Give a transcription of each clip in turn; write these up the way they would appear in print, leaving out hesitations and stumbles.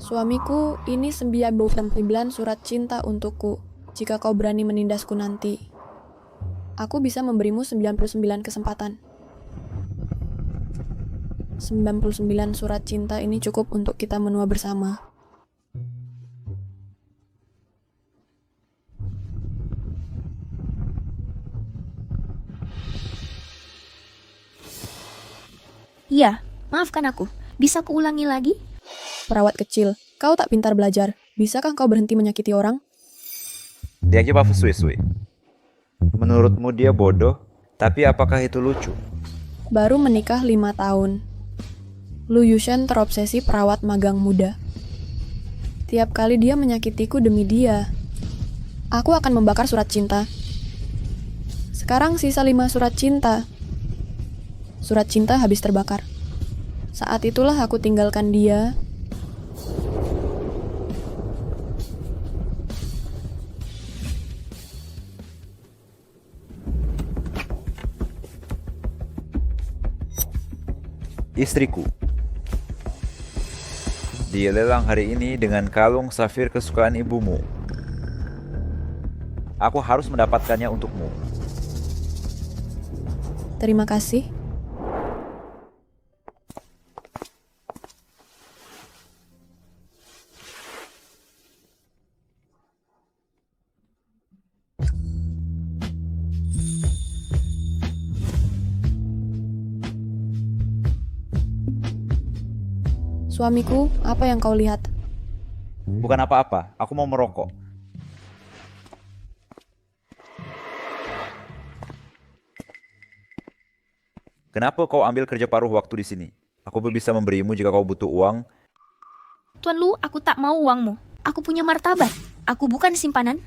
Suamiku, ini 99 surat cinta untukku. Jika kau berani menindasku nanti, aku bisa memberimu 99 kesempatan. 99 surat cinta ini cukup untuk kita menua bersama. Iya, maafkan aku. Bisa kuulangi lagi? Perawat kecil, kau tak pintar belajar. Bisakah kau berhenti menyakiti orang? Dia aja bafu suwe-suwe. Menurutmu dia bodoh, tapi apakah itu lucu? Baru menikah 5 tahun. Lu Yushen terobsesi perawat magang muda. Tiap kali dia menyakitiku demi dia, aku akan membakar surat cinta. Sekarang sisa 5 surat cinta. Surat cinta habis terbakar. Saat itulah aku tinggalkan dia. Istriku. Dilelang hari ini dengan kalung safir kesukaan ibumu. Aku harus mendapatkannya untukmu. Terima kasih. Suamiku, apa yang kau lihat? Bukan apa-apa, aku mau merokok. Kenapa kau ambil kerja paruh waktu di sini? Aku bisa memberimu jika kau butuh uang. Tuan Lu, aku tak mau uangmu. Aku punya martabat. Aku bukan simpanan.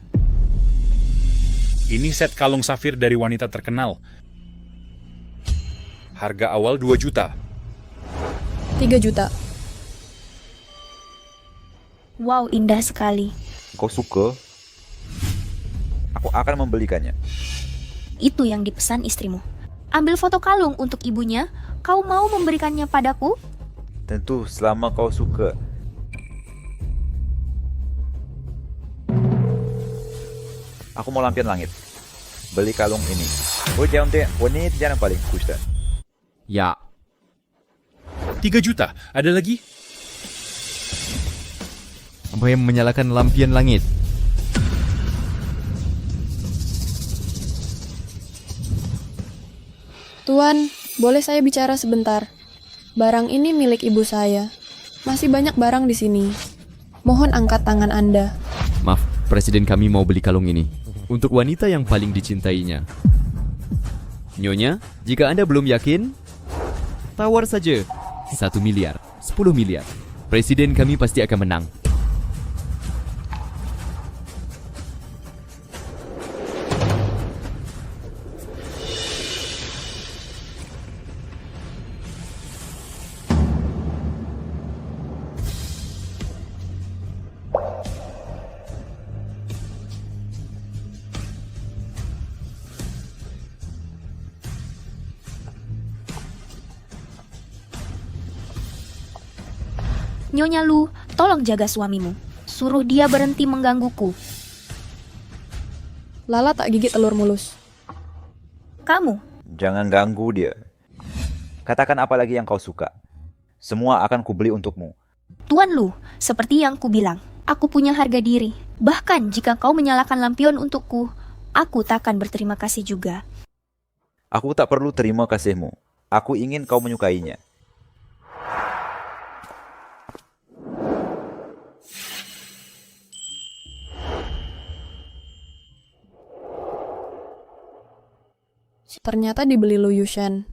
Ini set kalung safir dari wanita terkenal. Harga awal 2 juta. 3 juta. Wow, indah sekali. Kau suka? Aku akan membelikannya. Itu yang dipesan istrimu. Ambil foto kalung untuk ibunya. Kau mau memberikannya padaku? Tentu selama kau suka. Aku mau lampion langit. Beli kalung ini. Oh, jangan deh. Ini jangan paling kusta. Ya, 3 juta. Ada lagi? apa yang menyalakan lampion langit? Tuan, boleh saya bicara sebentar? Barang ini milik ibu saya. Masih banyak barang di sini. Mohon angkat tangan Anda. Maaf, presiden kami mau beli kalung ini untuk wanita yang paling dicintainya. Nyonya, jika Anda belum yakin, tawar saja 1 miliar, 10 miliar. Presiden kami pasti akan menang. Nyonya Lu, tolong jaga suamimu. Suruh dia berhenti menggangguku. Lala tak gigit telur mulus. Kamu, Jangan ganggu dia. Katakan apa lagi yang kau suka. Semua akan kubeli untukmu. Tuan Lu, seperti yang kubilang, aku punya harga diri. Bahkan jika kau menyalakan lampion untukku, aku takkan berterima kasih juga. Aku tak perlu terima kasihmu. Aku ingin kau menyukainya. Ternyata dibeli Lu Yushen.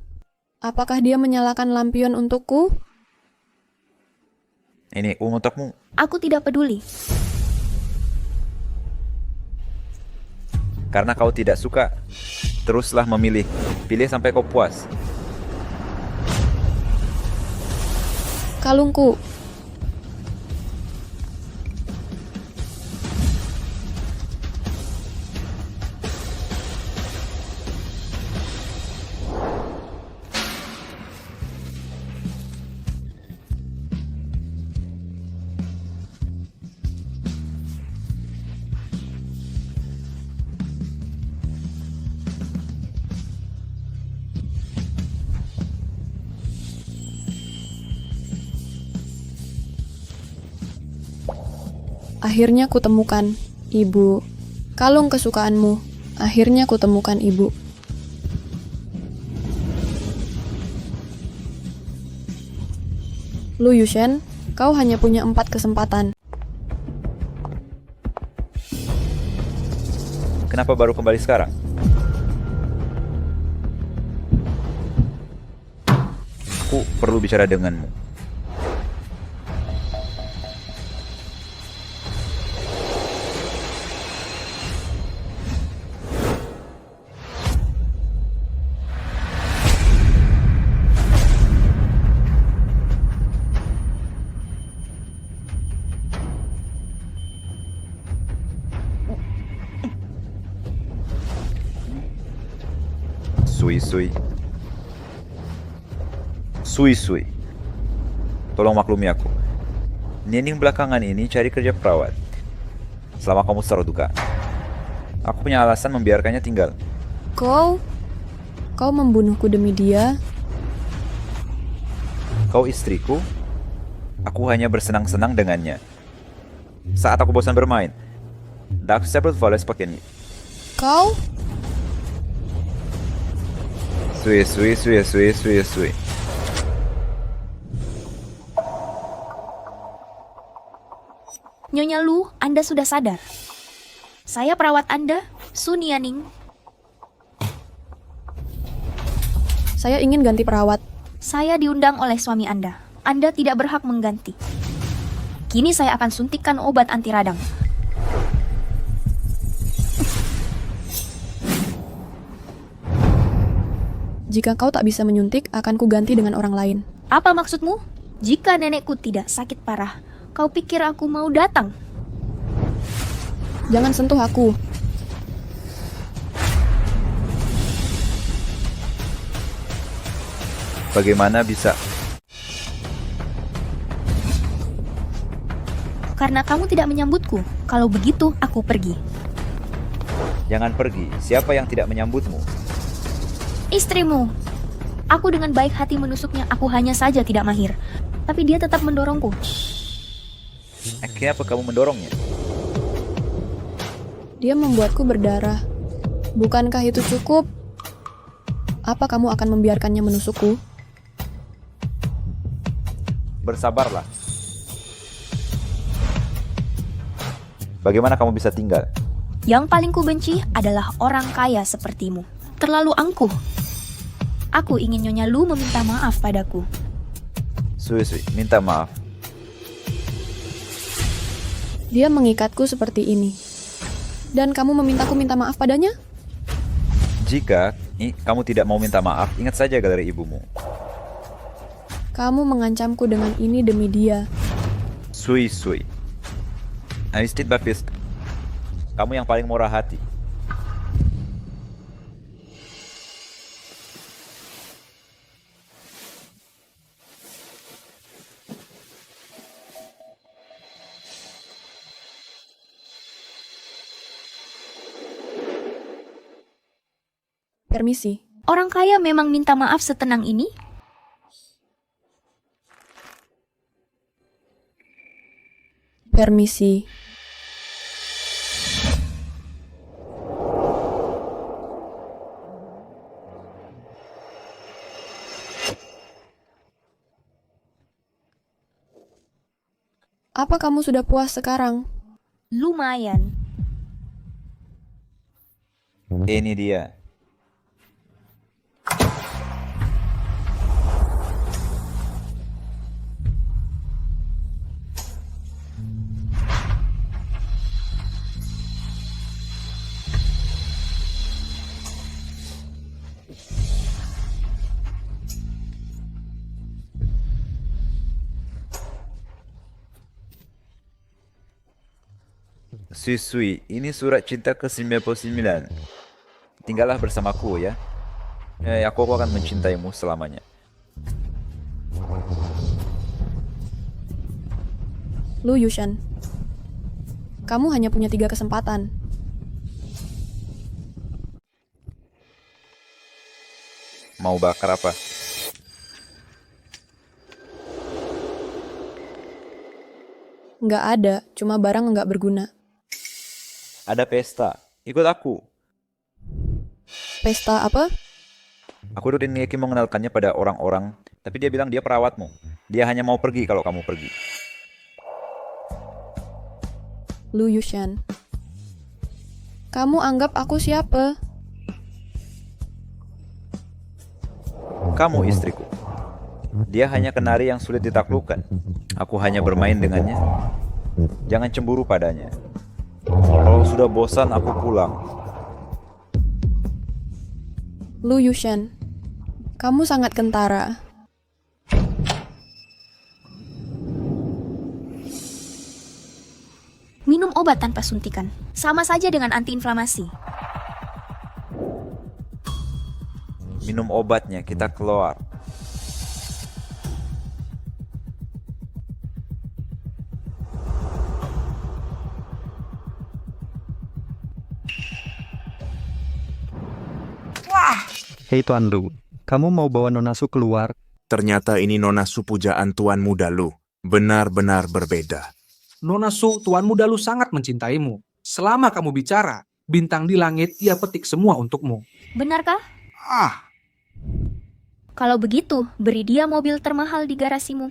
Apakah dia menyalakan lampion untukku? Ini uang untukmu. Aku tidak peduli. Karena kau tidak suka, teruslah memilih. Pilih sampai kau puas. Kalungku. Akhirnya kutemukan, Ibu. Kalung kesukaanmu. Akhirnya kutemukan, Ibu. Lu Yushen, kau hanya punya 4 kesempatan. Kenapa baru kembali sekarang? Aku perlu bicara denganmu. Sui. Sui. Tolong maklumi aku. Nining belakangan ini cari kerja perawat. Selama kamu setor duka. Aku punya alasan membiarkannya tinggal. Kau membunuhku demi dia. Kau istriku. Aku hanya bersenang-senang dengannya. Saat aku bosan bermain, Dark Saber Voles pakainya. Kau? Sui. Nyonya Lu, Anda sudah sadar. Saya perawat Anda, Su Nianing. Saya ingin ganti perawat. Saya diundang oleh suami Anda. Anda tidak berhak mengganti. Kini saya akan suntikkan obat anti radang. Jika kau tak bisa menyuntik, akan kuganti dengan orang lain. Apa maksudmu? Jika nenekku tidak sakit parah, kau pikir aku mau datang? Jangan sentuh aku. Bagaimana bisa? Karena kamu tidak menyambutku. Kalau begitu, aku pergi. Jangan pergi. Siapa yang tidak menyambutmu? Istrimu. Aku dengan baik hati menusuknya. Aku hanya saja tidak mahir. Tapi dia tetap mendorongku. Kenapa kamu mendorongnya? Dia membuatku berdarah. Bukankah itu cukup? Apa kamu akan membiarkannya menusukku? Bersabarlah. Bagaimana kamu bisa tinggal? Yang paling kubenci adalah orang kaya sepertimu. Terlalu angkuh. Aku ingin Nyonya Lu meminta maaf padaku. Sui, minta maaf. Dia mengikatku seperti ini. Dan kamu memintaku minta maaf padanya? Jika kamu tidak mau minta maaf, ingat saja galeri ibumu. Kamu mengancamku dengan ini demi dia. Sui. Aistit Baptist. Kamu yang paling murah hati. Permisi. Orang kaya memang minta maaf setenang ini? Permisi. Apa kamu sudah puas sekarang? Lumayan. Ini dia. Sui, ini surat cinta ke-99. Tinggallah bersamaku ya. Aku akan mencintaimu selamanya. Lu Yushan. Kamu hanya punya 3 kesempatan. Mau bakar apa? Nggak ada, cuma barang nggak berguna. Ada pesta. Ikut aku. Pesta apa? Aku udah Yeki mengenalkannya pada orang-orang, tapi dia bilang dia perawatmu. Dia hanya mau pergi kalau kamu pergi. Lu Yushan. Kamu anggap aku siapa? Kamu istriku. Dia hanya kenari yang sulit ditaklukkan. Aku hanya bermain dengannya. Jangan cemburu padanya. Kalau sudah bosan, aku pulang. Lu Yushan. Kamu sangat kentara. Minum obat tanpa suntikan. Sama saja dengan antiinflamasi. Minum obatnya, kita keluar. Hei Tuan Lu, kamu mau bawa Nona Su keluar? Ternyata ini Nona Su pujaan Tuan Muda Lu. Benar-benar berbeda. Nona Su, Tuan Muda Lu sangat mencintaimu. Selama kamu bicara, bintang di langit ia petik semua untukmu. Benarkah? Ah, Kalau begitu, beri dia mobil termahal di garasimu.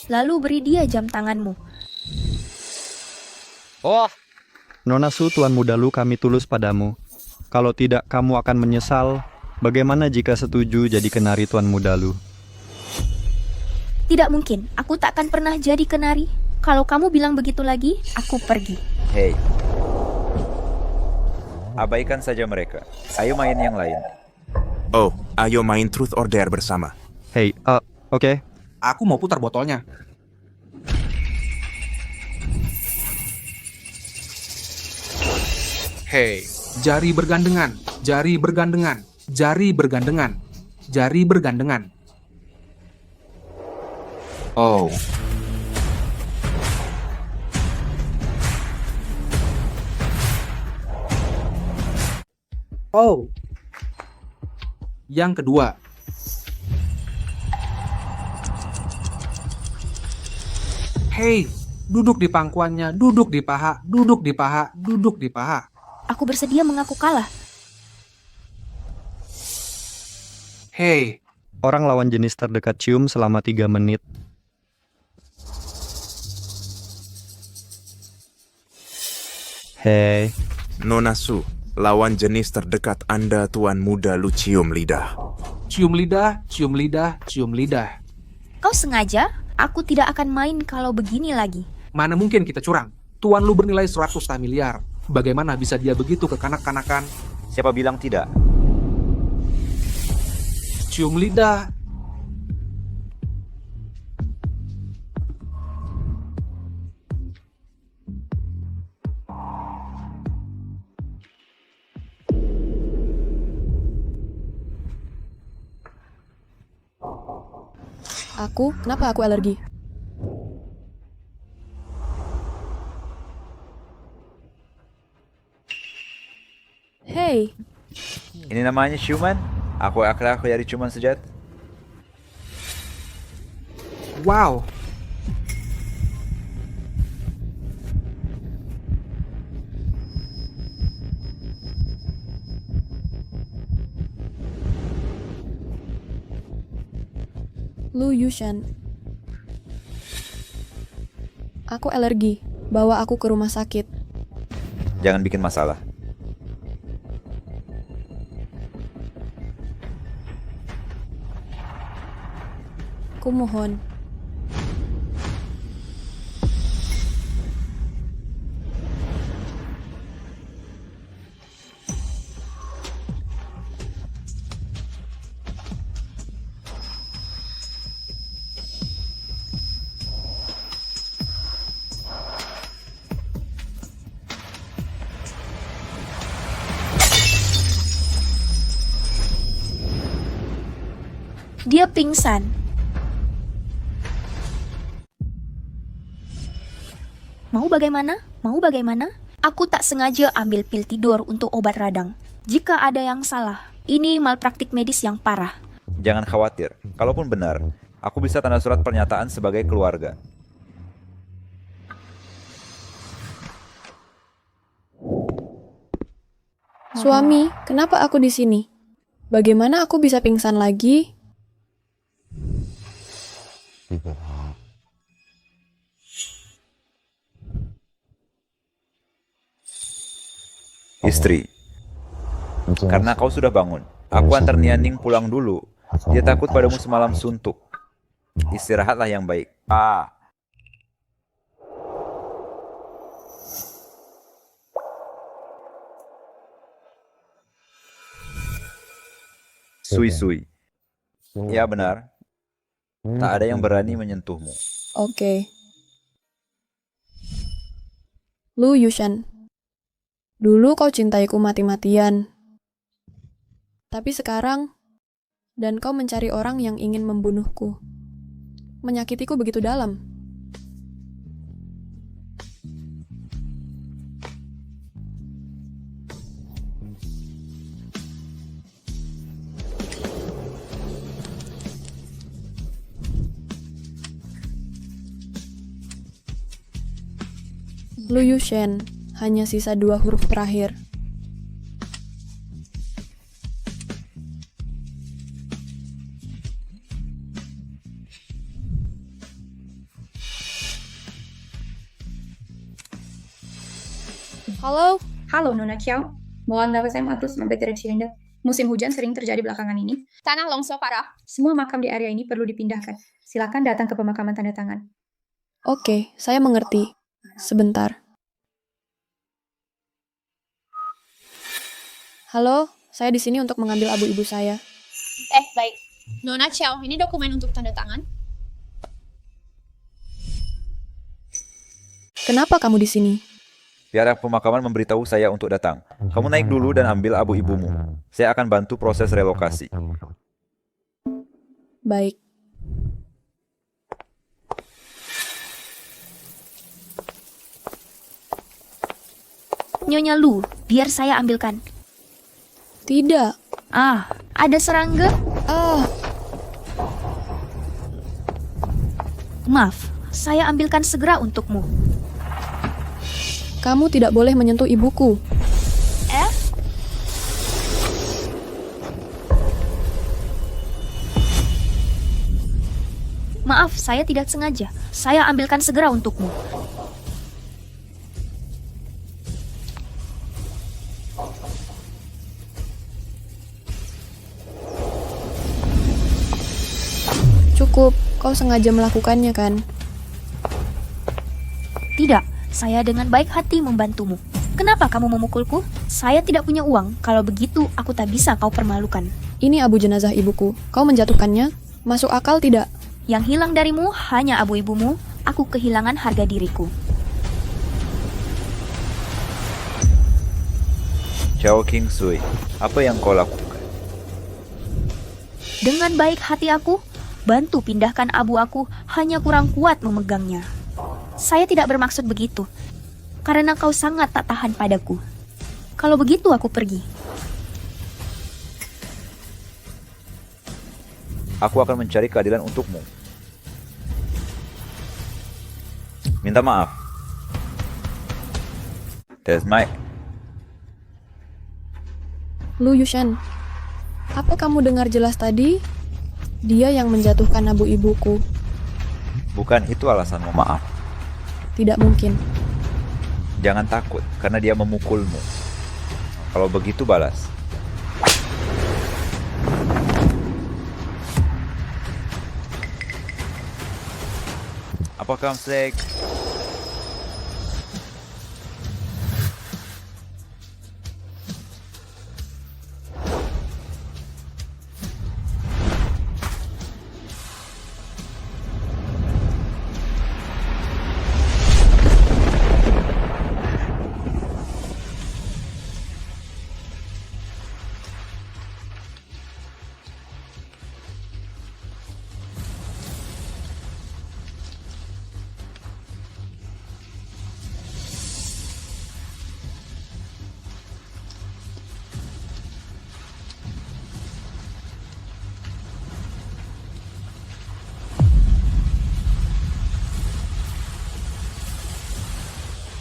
Lalu beri dia jam tanganmu. Nona Su, Tuan Muda Lu, kami tulus padamu. Kalau tidak, kamu akan menyesal. Bagaimana jika setuju jadi kenari Tuan Muda Lu? Tidak mungkin, aku tak akan pernah jadi kenari. Kalau kamu bilang begitu lagi, aku pergi. Hei. Abaikan saja mereka. Ayo main yang lain. oh, ayo main Truth or Dare bersama. Hei, oke. Aku mau putar botolnya. Hei, jari bergandengan, jari bergandengan, jari bergandengan, jari bergandengan. Oh. Oh. Yang kedua. Hei, duduk di pangkuannya, duduk di paha, duduk di paha, duduk di paha. Aku bersedia mengaku kalah. Hei, Orang lawan jenis terdekat cium selama 3 menit. Hei, Nona Su, lawan jenis terdekat Anda Tuan Muda Lu cium lidah. cium lidah, cium lidah, cium lidah. Kau sengaja? Aku tidak akan main kalau begini lagi. Mana mungkin kita curang? Tuan Lu bernilai 100 miliar. Bagaimana bisa dia begitu kekanak-kanakan? Siapa bilang tidak? Cium lidah. Kenapa aku alergi? Hei, Ini namanya ciuman? Aku dari ciuman sejat. Wow. Lu Yushan. Aku alergi. Bawa aku ke rumah sakit. Jangan bikin masalah. Kumohon. Dia pingsan. Mau bagaimana? Mau bagaimana? Aku tak sengaja ambil pil tidur untuk obat radang. Jika ada yang salah, ini malpraktik medis yang parah. Jangan khawatir. Kalaupun benar, Aku bisa tanda surat pernyataan sebagai keluarga. Suami, kenapa aku di sini? Bagaimana aku bisa pingsan lagi? Istri, karena kau sudah bangun, aku antar Nianing pulang dulu. Dia takut padamu semalam suntuk. Istirahatlah yang baik. Sui-sui. Ya benar, tak ada yang berani menyentuhmu. Oke. Lu Yushan, dulu kau cintaiku mati-matian. Tapi sekarang, dan kau mencari orang yang ingin membunuhku. Menyakitiku begitu dalam. Lu Yushen, hanya sisa 2 huruf terakhir. Halo? Halo Nona Kiao, mohon dapat saya maklum sebagai Rinda. Musim hujan sering terjadi belakangan ini. Tanah longsor parah. Semua makam di area ini perlu dipindahkan. Silakan datang ke pemakaman tanda tangan. Oke, saya mengerti. Sebentar. Halo, saya di sini untuk mengambil abu ibu saya. Baik. Nona Chow, ini dokumen untuk tanda tangan. Kenapa kamu di sini? Pihak pemakaman memberitahu saya untuk datang. Kamu naik dulu dan ambil abu ibumu. Saya akan bantu proses relokasi. Baik. Nyonya Lu, biar saya ambilkan. Tidak. Ada serangga? Maaf, saya ambilkan segera untukmu. Kamu tidak boleh menyentuh ibuku. Maaf, saya tidak sengaja. Saya ambilkan segera untukmu. Cukup, kau sengaja melakukannya kan? Tidak, saya dengan baik hati membantumu. Kenapa kamu memukulku? Saya tidak punya uang. Kalau begitu, aku tak bisa kau permalukan. Ini abu jenazah ibuku. Kau menjatuhkannya? Masuk akal tidak? Yang hilang darimu hanya abu ibumu. Aku kehilangan harga diriku. Chao King Sui, apa yang kau lakukan? Dengan baik hati aku, bantu pindahkan abu aku, hanya kurang kuat memegangnya. Saya tidak bermaksud begitu, karena kau sangat tak tahan padaku. Kalau begitu aku pergi. Aku akan mencari keadilan untukmu. Minta maaf. That's Mike. Lu Yushan, apa kamu dengar jelas tadi? Dia yang menjatuhkan abu ibuku. Bukan itu alasanmu, maaf. Tidak mungkin. Jangan takut, karena dia memukulmu. Kalau begitu balas. Apakah Msek?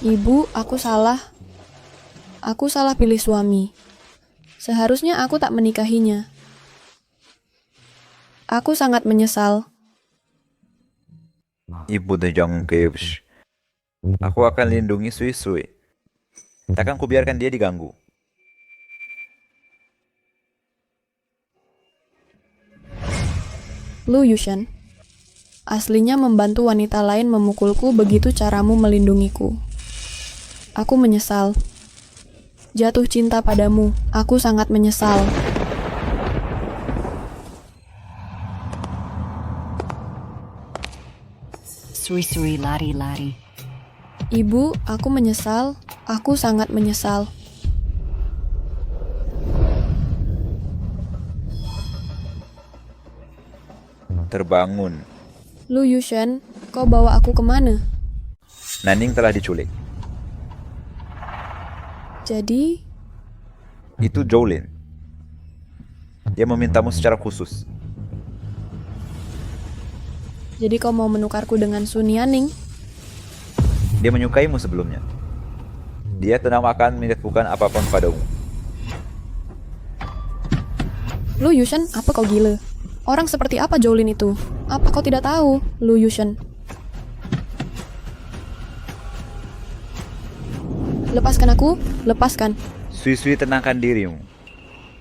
Ibu, aku salah. Aku salah pilih suami. Seharusnya aku tak menikahinya. Aku sangat menyesal. Ibu de Jong Kebs. Aku akan lindungi Sui Sui. Takkan kubiarkan dia diganggu. Lu Yushen, aslinya membantu wanita lain memukulku begitu caramu melindungiku. Aku menyesal. Jatuh cinta padamu, aku sangat menyesal. Sui-sui lari-lari. Ibu, aku menyesal. Aku sangat menyesal. Terbangun. Lu Yushen, kau bawa aku kemana? Naning telah diculik. Jadi, Itu Jolin. Dia memintamu secara khusus. jadi kau mau menukarku dengan Sun Yaning? Dia menyukaimu sebelumnya. Dia tidak akan melakukan apapun padamu. Lu Yushen, apa kau gila? Orang seperti apa Jolin itu? Apa kau tidak tahu, Lu Yushen? Lepaskan aku, lepaskan. Sui-sui, tenangkan dirimu.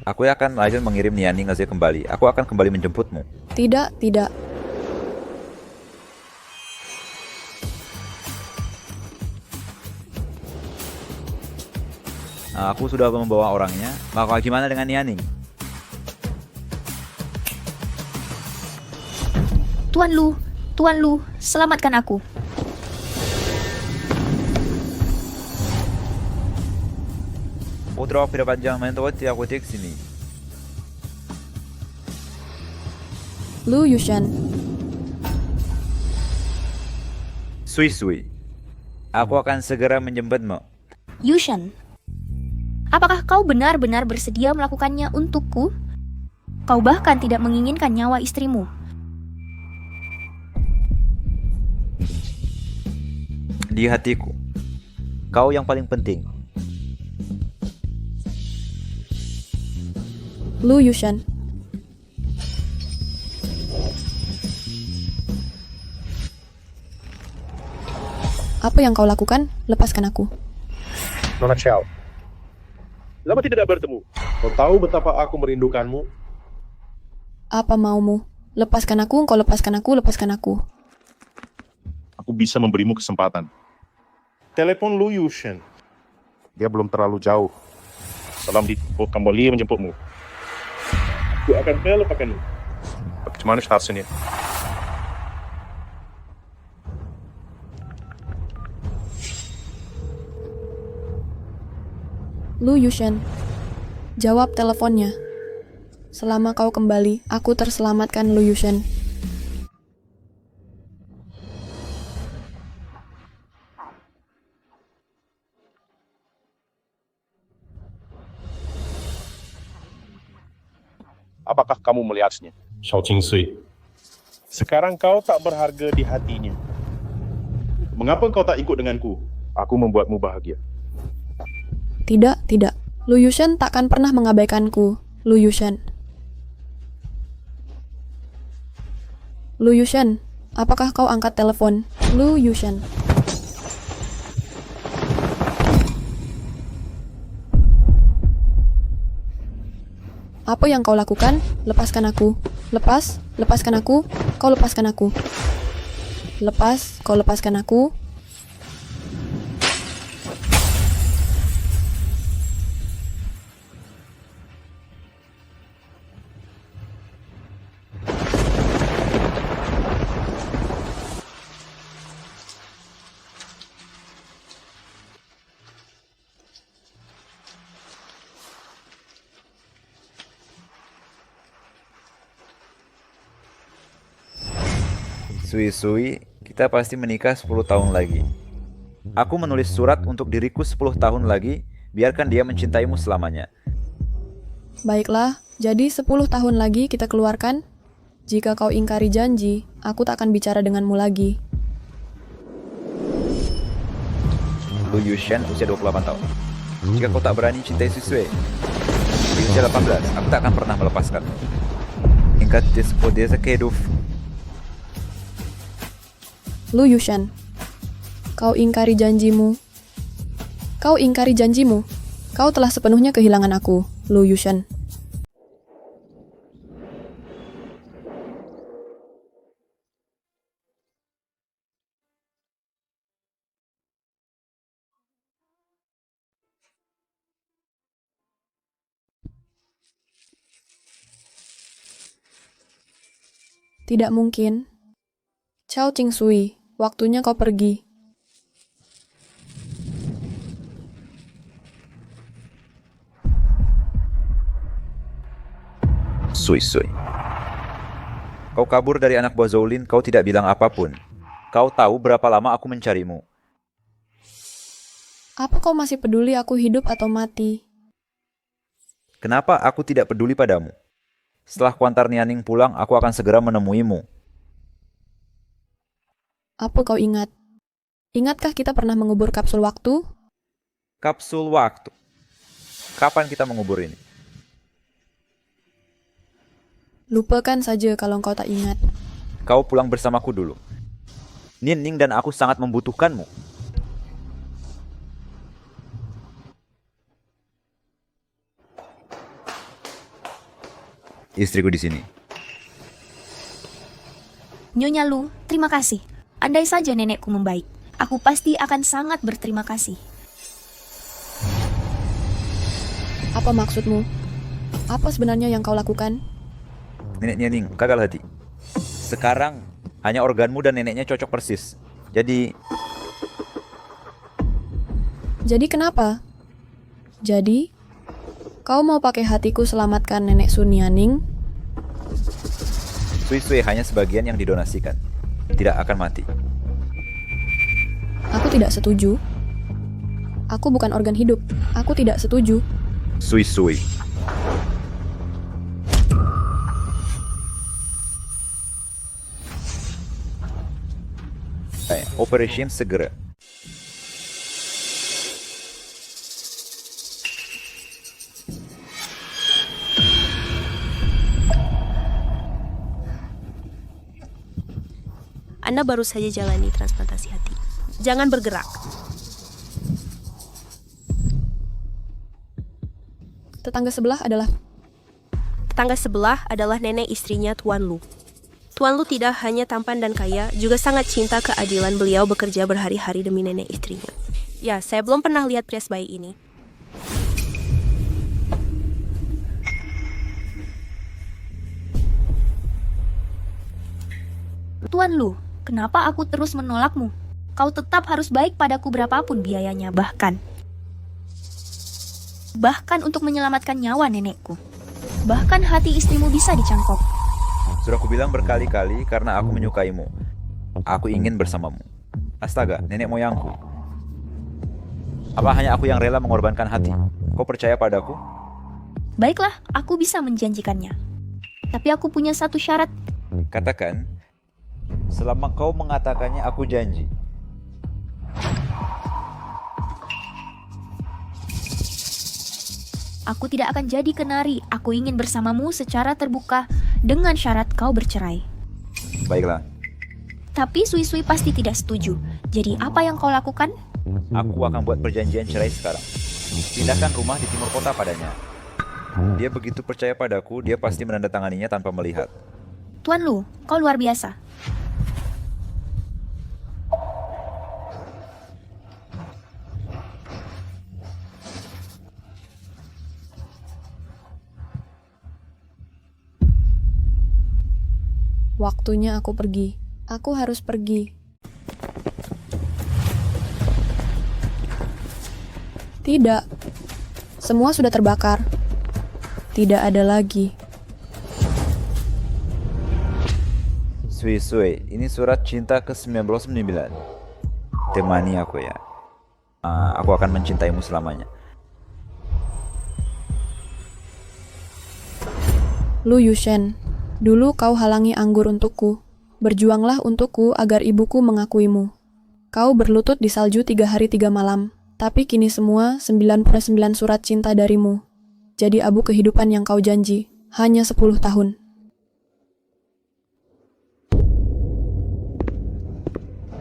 Aku akan lanjut mengirim Nianing Asia kembali. Aku akan kembali menjemputmu. Tidak, tidak. Aku sudah membawa orangnya. Maka gimana dengan Nianing? Tuan Lu, selamatkan aku. Putra panjang main aku cek sini. Lu Yushen, Sui-sui, aku akan segera menjemputmu. Yushen, apakah kau benar-benar bersedia melakukannya untukku? Kau bahkan tidak menginginkan nyawa istrimu. Di hatiku, kau yang paling penting. Lu Yushen. Apa yang kau lakukan? Lepaskan aku. Nona Xiao, lama tidak bertemu. Kau tahu betapa aku merindukanmu? Apa maumu? Lepaskan aku, kau lepaskan aku, lepaskan aku. Aku bisa memberimu kesempatan. Telepon Lu Yushen. Dia belum terlalu jauh. Salam di kembali menjemputmu. Aku akan melupakanmu. Bagaimana statusnya? Lu Yushen, jawab teleponnya. Selama kau kembali, aku terselamatkan, Lu Yushen. Apakah kamu melihatnya? Xiao Qingsui. Sekarang kau tak berharga di hatinya. Mengapa kau tak ikut denganku? Aku membuatmu bahagia. Tidak, tidak. Lu Yushen takkan pernah mengabaikanku, Lu Yushen. Lu Yushen, apakah kau angkat telepon? Lu Yushen. Apa yang kau lakukan? Lepaskan aku. Lepaskan aku. Kau lepaskan aku. Kau lepaskan aku. Sui-sui, kita pasti menikah 10 tahun lagi. Aku menulis surat untuk diriku 10 tahun lagi, biarkan dia mencintaimu selamanya. Baiklah, jadi 10 tahun lagi kita keluarkan. Jika kau ingkari janji, aku tak akan bicara denganmu lagi. Lu Yushen, usia 28 tahun. Jika kau tak berani cintai Sui, di usia 18, aku tak akan pernah melepaskan. Hingga despodeza kehidup. Lu Yushen, kau ingkari janjimu. Kau ingkari janjimu. Kau telah sepenuhnya kehilangan aku, Lu Yushen. Tidak mungkin. Chao Qingsui, waktunya kau pergi. Sui. Kau kabur dari anak buah Zolin, kau tidak bilang apapun. Kau tahu berapa lama aku mencarimu. Apa kau masih peduli aku hidup atau mati? Kenapa aku tidak peduli padamu? Setelah Kuantar Nianing pulang, aku akan segera menemuimu. Apa kau ingat? Ingatkah kita pernah mengubur kapsul waktu? Kapsul waktu. Kapan kita mengubur ini? Lupakan saja kalau kau tak ingat. Kau pulang bersamaku dulu. Nianing dan aku sangat membutuhkanmu. Istriku di sini. Nyonya Lu, terima kasih. Andai saja nenekku membaik, aku pasti akan sangat berterima kasih. Apa maksudmu? Apa sebenarnya yang kau lakukan? Nenek Nianing, gagal hati. Sekarang hanya organmu dan neneknya cocok persis. Jadi kenapa? Jadi, kau mau pakai hatiku selamatkan nenek Sunianing? Sui hanya sebagian yang didonasikan. Tidak akan mati. Aku tidak setuju. Aku bukan organ hidup. Aku tidak setuju. Sui. Operation segera. Anda baru saja jalani transplantasi hati. Jangan bergerak. Tetangga sebelah adalah nenek istrinya Tuan Lu. Tuan Lu tidak hanya tampan dan kaya, juga sangat cinta keadilan. Beliau bekerja berhari-hari demi nenek istrinya. Ya, saya belum pernah lihat pria sebaik ini. Tuan Lu, kenapa aku terus menolakmu? Kau tetap harus baik padaku berapapun biayanya, bahkan untuk menyelamatkan nyawa nenekku. Bahkan hati istrimu bisa dicangkok. Sudah aku bilang berkali-kali karena aku menyukaimu. Aku ingin bersamamu. Astaga, nenek moyangku. Apa hanya aku yang rela mengorbankan hati? Kau percaya padaku? Baiklah, aku bisa menjanjikannya. Tapi aku punya satu syarat. Katakan, selama kau mengatakannya aku janji. Aku tidak akan jadi kenari. Aku ingin bersamamu secara terbuka dengan syarat kau bercerai. Baiklah. Tapi Sui pasti tidak setuju. Jadi apa yang kau lakukan? Aku akan buat perjanjian cerai sekarang. Pindahkan rumah di timur kota padanya. Dia begitu percaya padaku, dia pasti menandatanganinya tanpa melihat. Tuan Lu, kau luar biasa. Waktunya aku pergi. Aku harus pergi. Tidak. Semua sudah terbakar. Tidak ada lagi. Sui, ini surat cinta ke-99. Temani aku ya. Aku akan mencintaimu selamanya. Lu Yushen, dulu kau halangi anggur untukku. Berjuanglah untukku agar ibuku mengakuimu. Kau berlutut di salju 3 hari 3 malam. Tapi kini semua 99 surat cinta darimu jadi abu kehidupan yang kau janji hanya 10 tahun.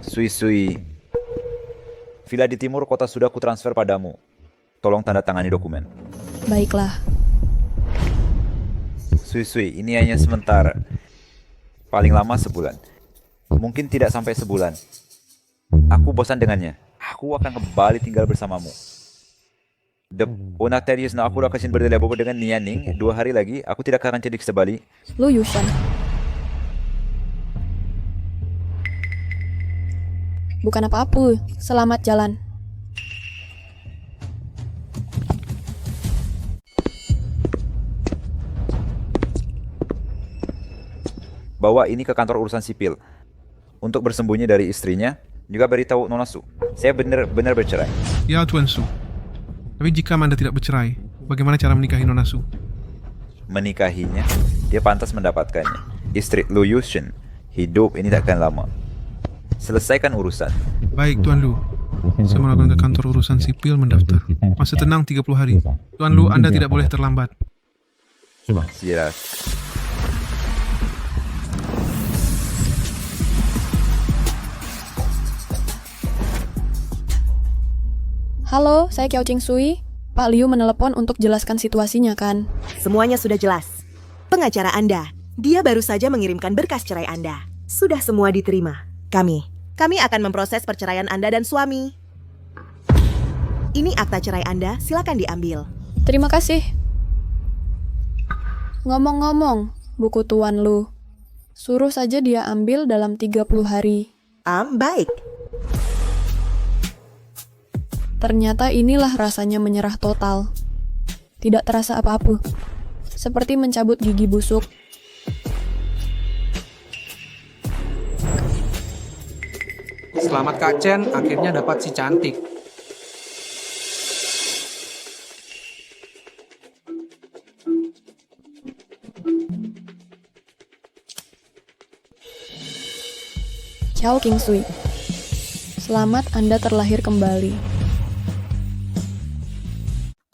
Sui. Villa di timur kota sudah kutransfer padamu. Tolong tanda tangani dokumen. Baiklah. Sui, ini hanya sementara. Paling lama sebulan. Mungkin tidak sampai sebulan. Aku bosan dengannya. Aku akan kembali tinggal bersamamu. Onatarius na aku akan berdua dengan Nianing 2 hari lagi. Aku tidak akan cedik sebali. Lu Yushan. Bukan apa-apa. Selamat jalan. Bawa ini ke kantor urusan sipil. Untuk bersembunyi dari istrinya, juga beritahu Nona Su. Saya benar-benar bercerai. Ya, Tuan Su. Tapi jika Anda tidak bercerai, bagaimana cara menikahi Nona Su? Menikahinya, dia pantas mendapatkannya. Istri Lu Yushin, hidup ini takkan lama. Selesaikan urusan. Baik, Tuan Lu. Saya melakukan ke kantor urusan sipil mendaftar. Masa tenang 30 hari. Tuan Lu, Anda tidak boleh terlambat. Siap. Halo, saya Kiao Ching Sui. Pak Liu menelepon untuk jelaskan situasinya kan? Semuanya sudah jelas. Pengacara Anda, dia baru saja mengirimkan berkas cerai Anda. Sudah semua diterima. Kami akan memproses perceraian Anda dan suami. Ini akta cerai Anda, silakan diambil. Terima kasih. Ngomong-ngomong, buku Tuan Lu. Suruh saja dia ambil dalam 30 hari. Baik. Ternyata inilah rasanya menyerah total. Tidak terasa apa-apa. Seperti mencabut gigi busuk. Selamat Kak Chen, akhirnya dapat si cantik. Ciao King Sui. Selamat Anda terlahir kembali.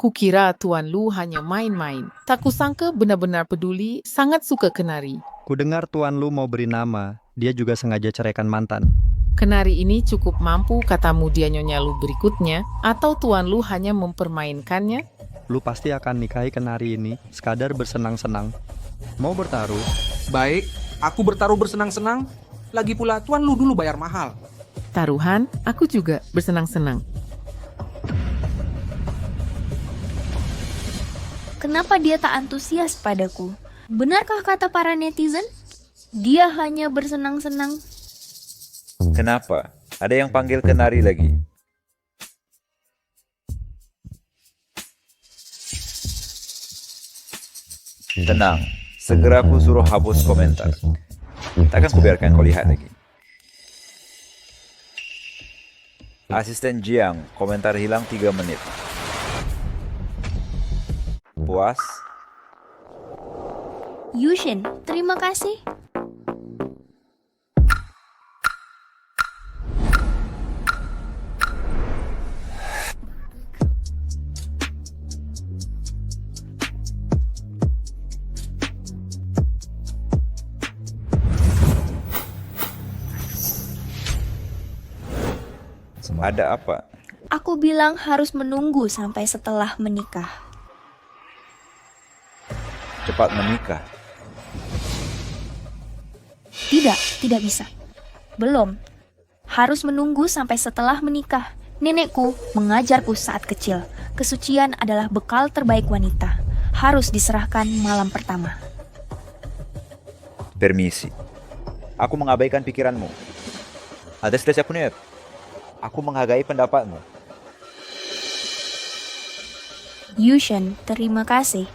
Kukira Tuan Lu hanya main-main. Tak kusangka benar-benar peduli, sangat suka kenari. Kudengar Tuan Lu mau beri nama, dia juga sengaja ceraikan mantan. Kenari ini cukup mampu katamu dia Nyonya Lu berikutnya, atau Tuan Lu hanya mempermainkannya? Lu pasti akan nikahi kenari ini, sekadar bersenang-senang. Mau bertaruh? Baik, aku bertaruh bersenang-senang. Lagi pula Tuan Lu dulu bayar mahal. Taruhan, aku juga bersenang-senang. Kenapa dia tak antusias padaku? Benarkah kata para netizen? Dia hanya bersenang-senang. Kenapa? Ada yang panggil kenari lagi. Tenang, segera aku suruh hapus komentar. Takkan kubiarkan kau lihat lagi. Asisten Jiang, komentar hilang 3 menit. Puas? Yushin, terima kasih. Ada apa? Aku bilang harus menunggu sampai setelah menikah. Cepat menikah? Tidak bisa. Belum. Harus menunggu sampai setelah menikah. Nenekku mengajarku saat kecil. Kesucian adalah bekal terbaik wanita. Harus diserahkan malam pertama. Permisi. Aku mengabaikan pikiranmu. Ada sudah punya. Aku menghargai pendapatmu. Yushin, terima kasih.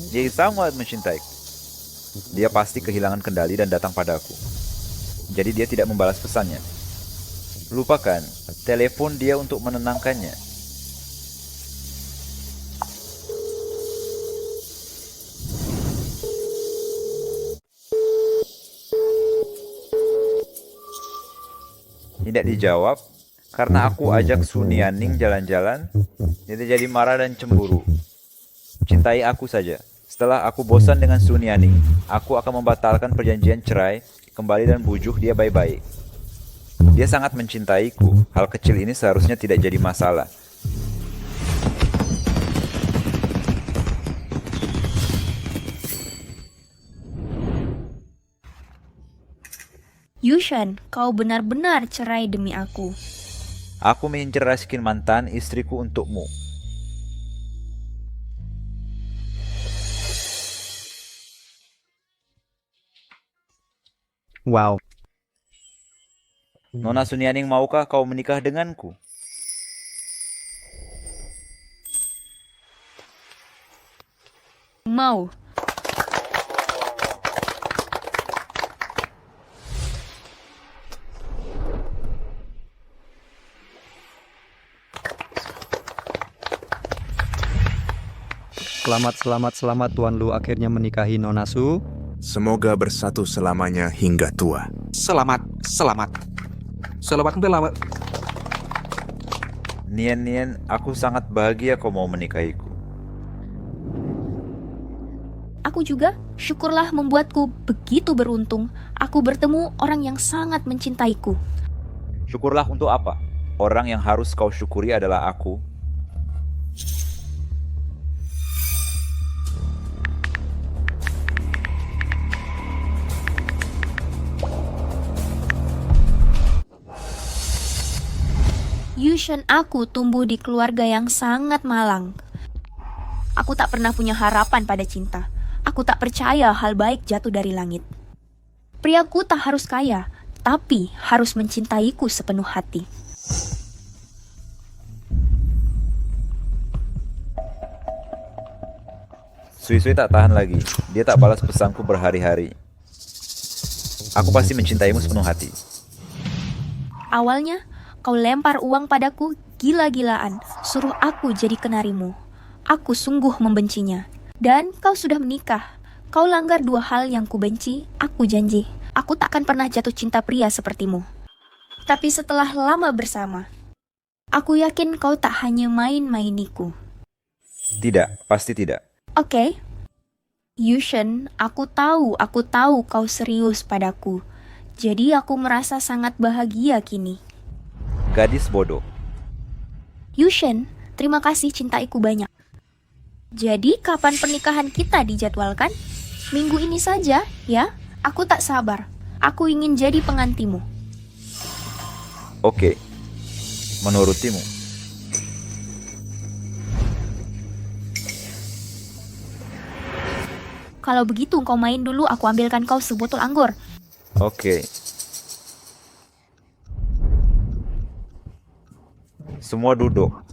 Dia sangat mencintaiku. Dia pasti kehilangan kendali dan datang padaku. Jadi dia tidak membalas pesannya. Lupakan, telepon dia untuk menenangkannya. Tidak dijawab, karena aku ajak Sunianing jalan-jalan, dia jadi marah dan cemburu. Cintai aku saja. Setelah aku bosan dengan Sunianing, aku akan membatalkan perjanjian cerai, kembali dan bujuk dia baik-baik. Dia sangat mencintaiku, hal kecil ini seharusnya tidak jadi masalah. Yushan, kau benar-benar cerai demi aku. Aku menceraikan mantan istriku untukmu. Wow. Nona Sunianing, maukah kau menikah denganku? Mau. Selamat Tuan Lu akhirnya menikahi Nona Su. Semoga bersatu selamanya hingga tua. Selamat. Nian, aku sangat bahagia kau mau menikahiku. Aku juga, syukurlah membuatku begitu beruntung. Aku bertemu orang yang sangat mencintaiku. Syukurlah untuk apa? Orang yang harus kau syukuri adalah aku. Yushan, aku tumbuh di keluarga yang sangat malang. Aku tak pernah punya harapan pada cinta. Aku tak percaya hal baik jatuh dari langit. Priaku tak harus kaya, tapi harus mencintaiku sepenuh hati. Sui tak tahan lagi. Dia tak balas pesanku berhari-hari. Aku pasti mencintaimu sepenuh hati. Awalnya, kau lempar uang padaku gila-gilaan, suruh aku jadi kenarimu. Aku sungguh membencinya. Dan kau sudah menikah. Kau langgar dua hal yang kubenci, aku janji. Aku takkan pernah jatuh cinta pria sepertimu. Tapi setelah lama bersama, aku yakin kau tak hanya main-mainiku. Tidak, pasti tidak. Oke. Yushan, aku tahu kau serius padaku. Jadi aku merasa sangat bahagia kini. Gadis bodoh. Yushan, terima kasih cintaiku banyak. Jadi kapan pernikahan kita dijadwalkan? Minggu ini saja, ya? Aku tak sabar. Aku ingin jadi pengantimu. Oke, menurutimu. Kalau begitu kau main dulu, aku ambilkan kau sebotol anggur. Oke. Semua duduk.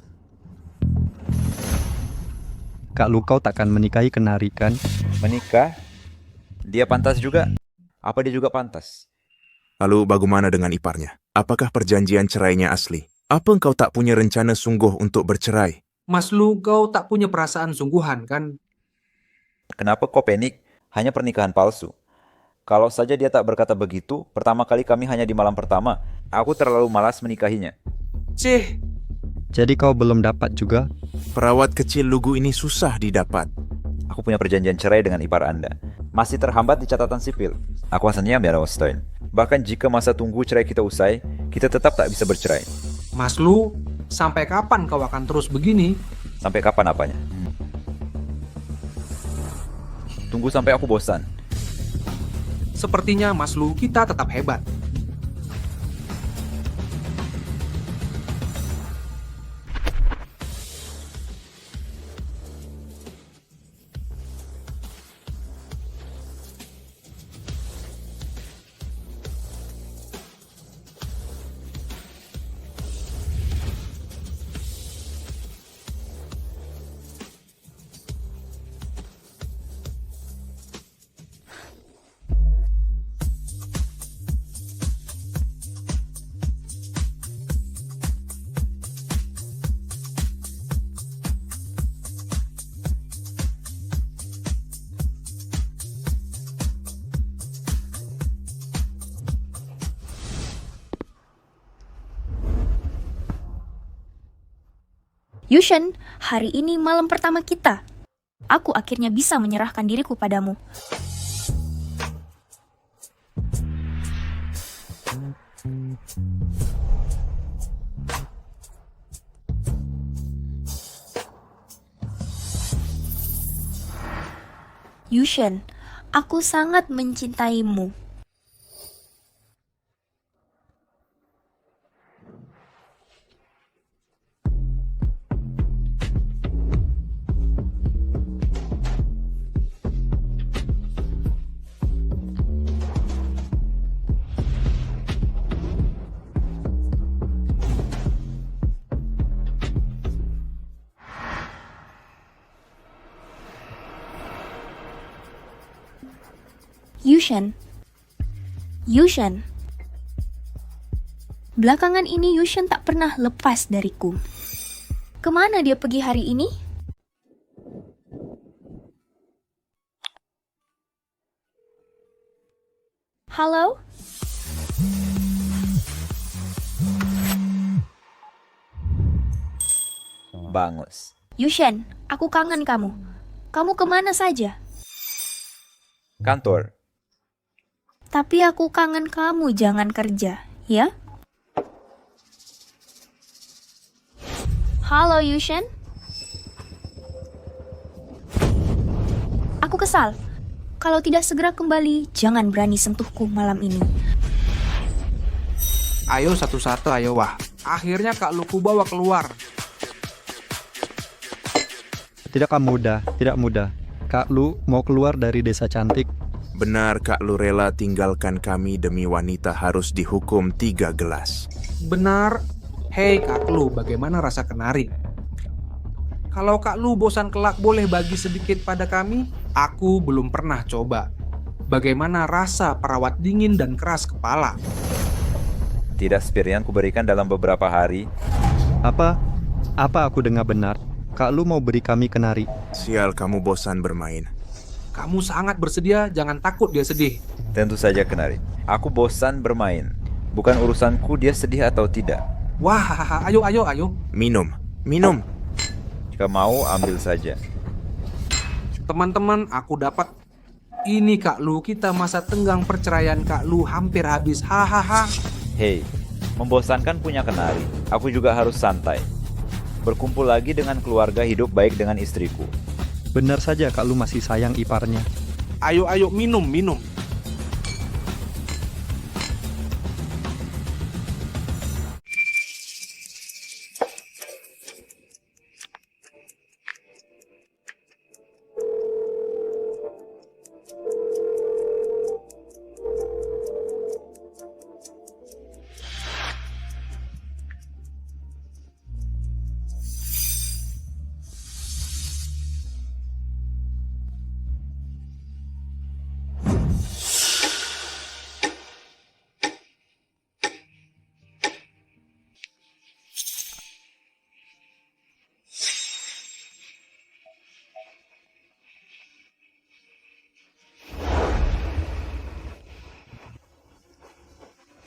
Kak Lu, kau takkan menikahi kenari kan? Menikah? Dia pantas juga? Apa dia juga pantas? Lalu bagaimana dengan iparnya? Apakah perjanjian cerainya asli? Apa engkau tak punya rencana sungguh untuk bercerai? Mas Lu, kau tak punya perasaan sungguhan kan? Kenapa kau panik? Hanya pernikahan palsu. Kalau saja dia tak berkata begitu, pertama kali kami hanya di malam pertama. Aku terlalu malas menikahinya. Cih. Jadi kau belum dapat juga? Perawat kecil lugu ini susah didapat. Aku punya perjanjian cerai dengan ipar Anda. Masih terhambat di catatan sipil. Aku asalnya Biarawastoin. Bahkan jika masa tunggu cerai kita usai, kita tetap tak bisa bercerai. Mas Lu, sampai kapan kau akan terus begini? Sampai kapan apanya? Tunggu sampai aku bosan. Sepertinya Mas Lu, kita tetap hebat. Yushen, hari ini malam pertama kita. Aku akhirnya bisa menyerahkan diriku padamu. Yushen, aku sangat mencintaimu. Yushen. Belakangan ini Yushen tak pernah lepas dariku. Kemana dia pergi hari ini? Halo? Bangus. Yushen, aku kangen kamu. Kamu kemana saja? Kantor. Tapi aku kangen kamu, jangan kerja, ya? Halo, Yushen. Aku kesal. Kalau tidak segera kembali, jangan berani sentuhku malam ini. Ayo satu-satu, ayo wah. Akhirnya Kak Luku bawa keluar. Tidak mudah. Kak Lu mau keluar dari desa cantik. Benar Kak Lu rela tinggalkan kami demi wanita harus dihukum 3 gelas. Benar. Hei Kak Lu, bagaimana rasa kenari? Kalau Kak Lu bosan kelak boleh bagi sedikit pada kami? Aku belum pernah coba. Bagaimana rasa perawat dingin dan keras kepala? Tidak sepian ku berikan dalam beberapa hari. Apa aku dengar benar? Kak Lu mau beri kami kenari. Sial kamu bosan bermain. Kamu sangat bersedia, jangan takut dia sedih. Tentu saja kenari. Aku bosan bermain. Bukan urusanku dia sedih atau tidak. Wah, ayo. Minum. Jika mau ambil saja. Teman-teman, aku dapat. Ini Kak Lu, kita masa tenggang perceraian Kak Lu hampir habis. Hahaha. Hei, membosankan punya kenari. Aku juga harus santai. Berkumpul lagi dengan keluarga, hidup baik dengan istriku. Benar saja Kak Lu masih sayang iparnya. Ayo, minum.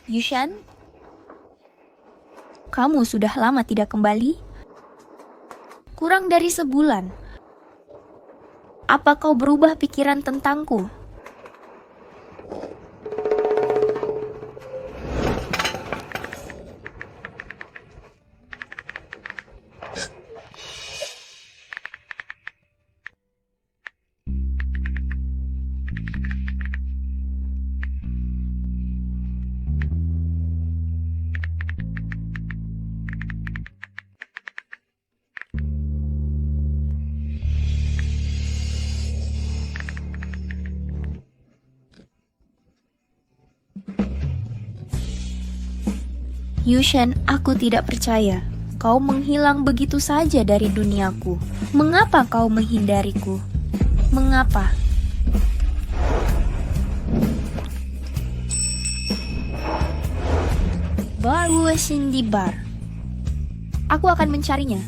Yushen, kamu sudah lama tidak kembali? Kurang dari sebulan. Apa kau berubah pikiran tentangku? Yushen, aku tidak percaya. Kau menghilang begitu saja dari duniaku. Mengapa kau menghindariku? Mengapa? Baru di bar. Aku akan mencarinya.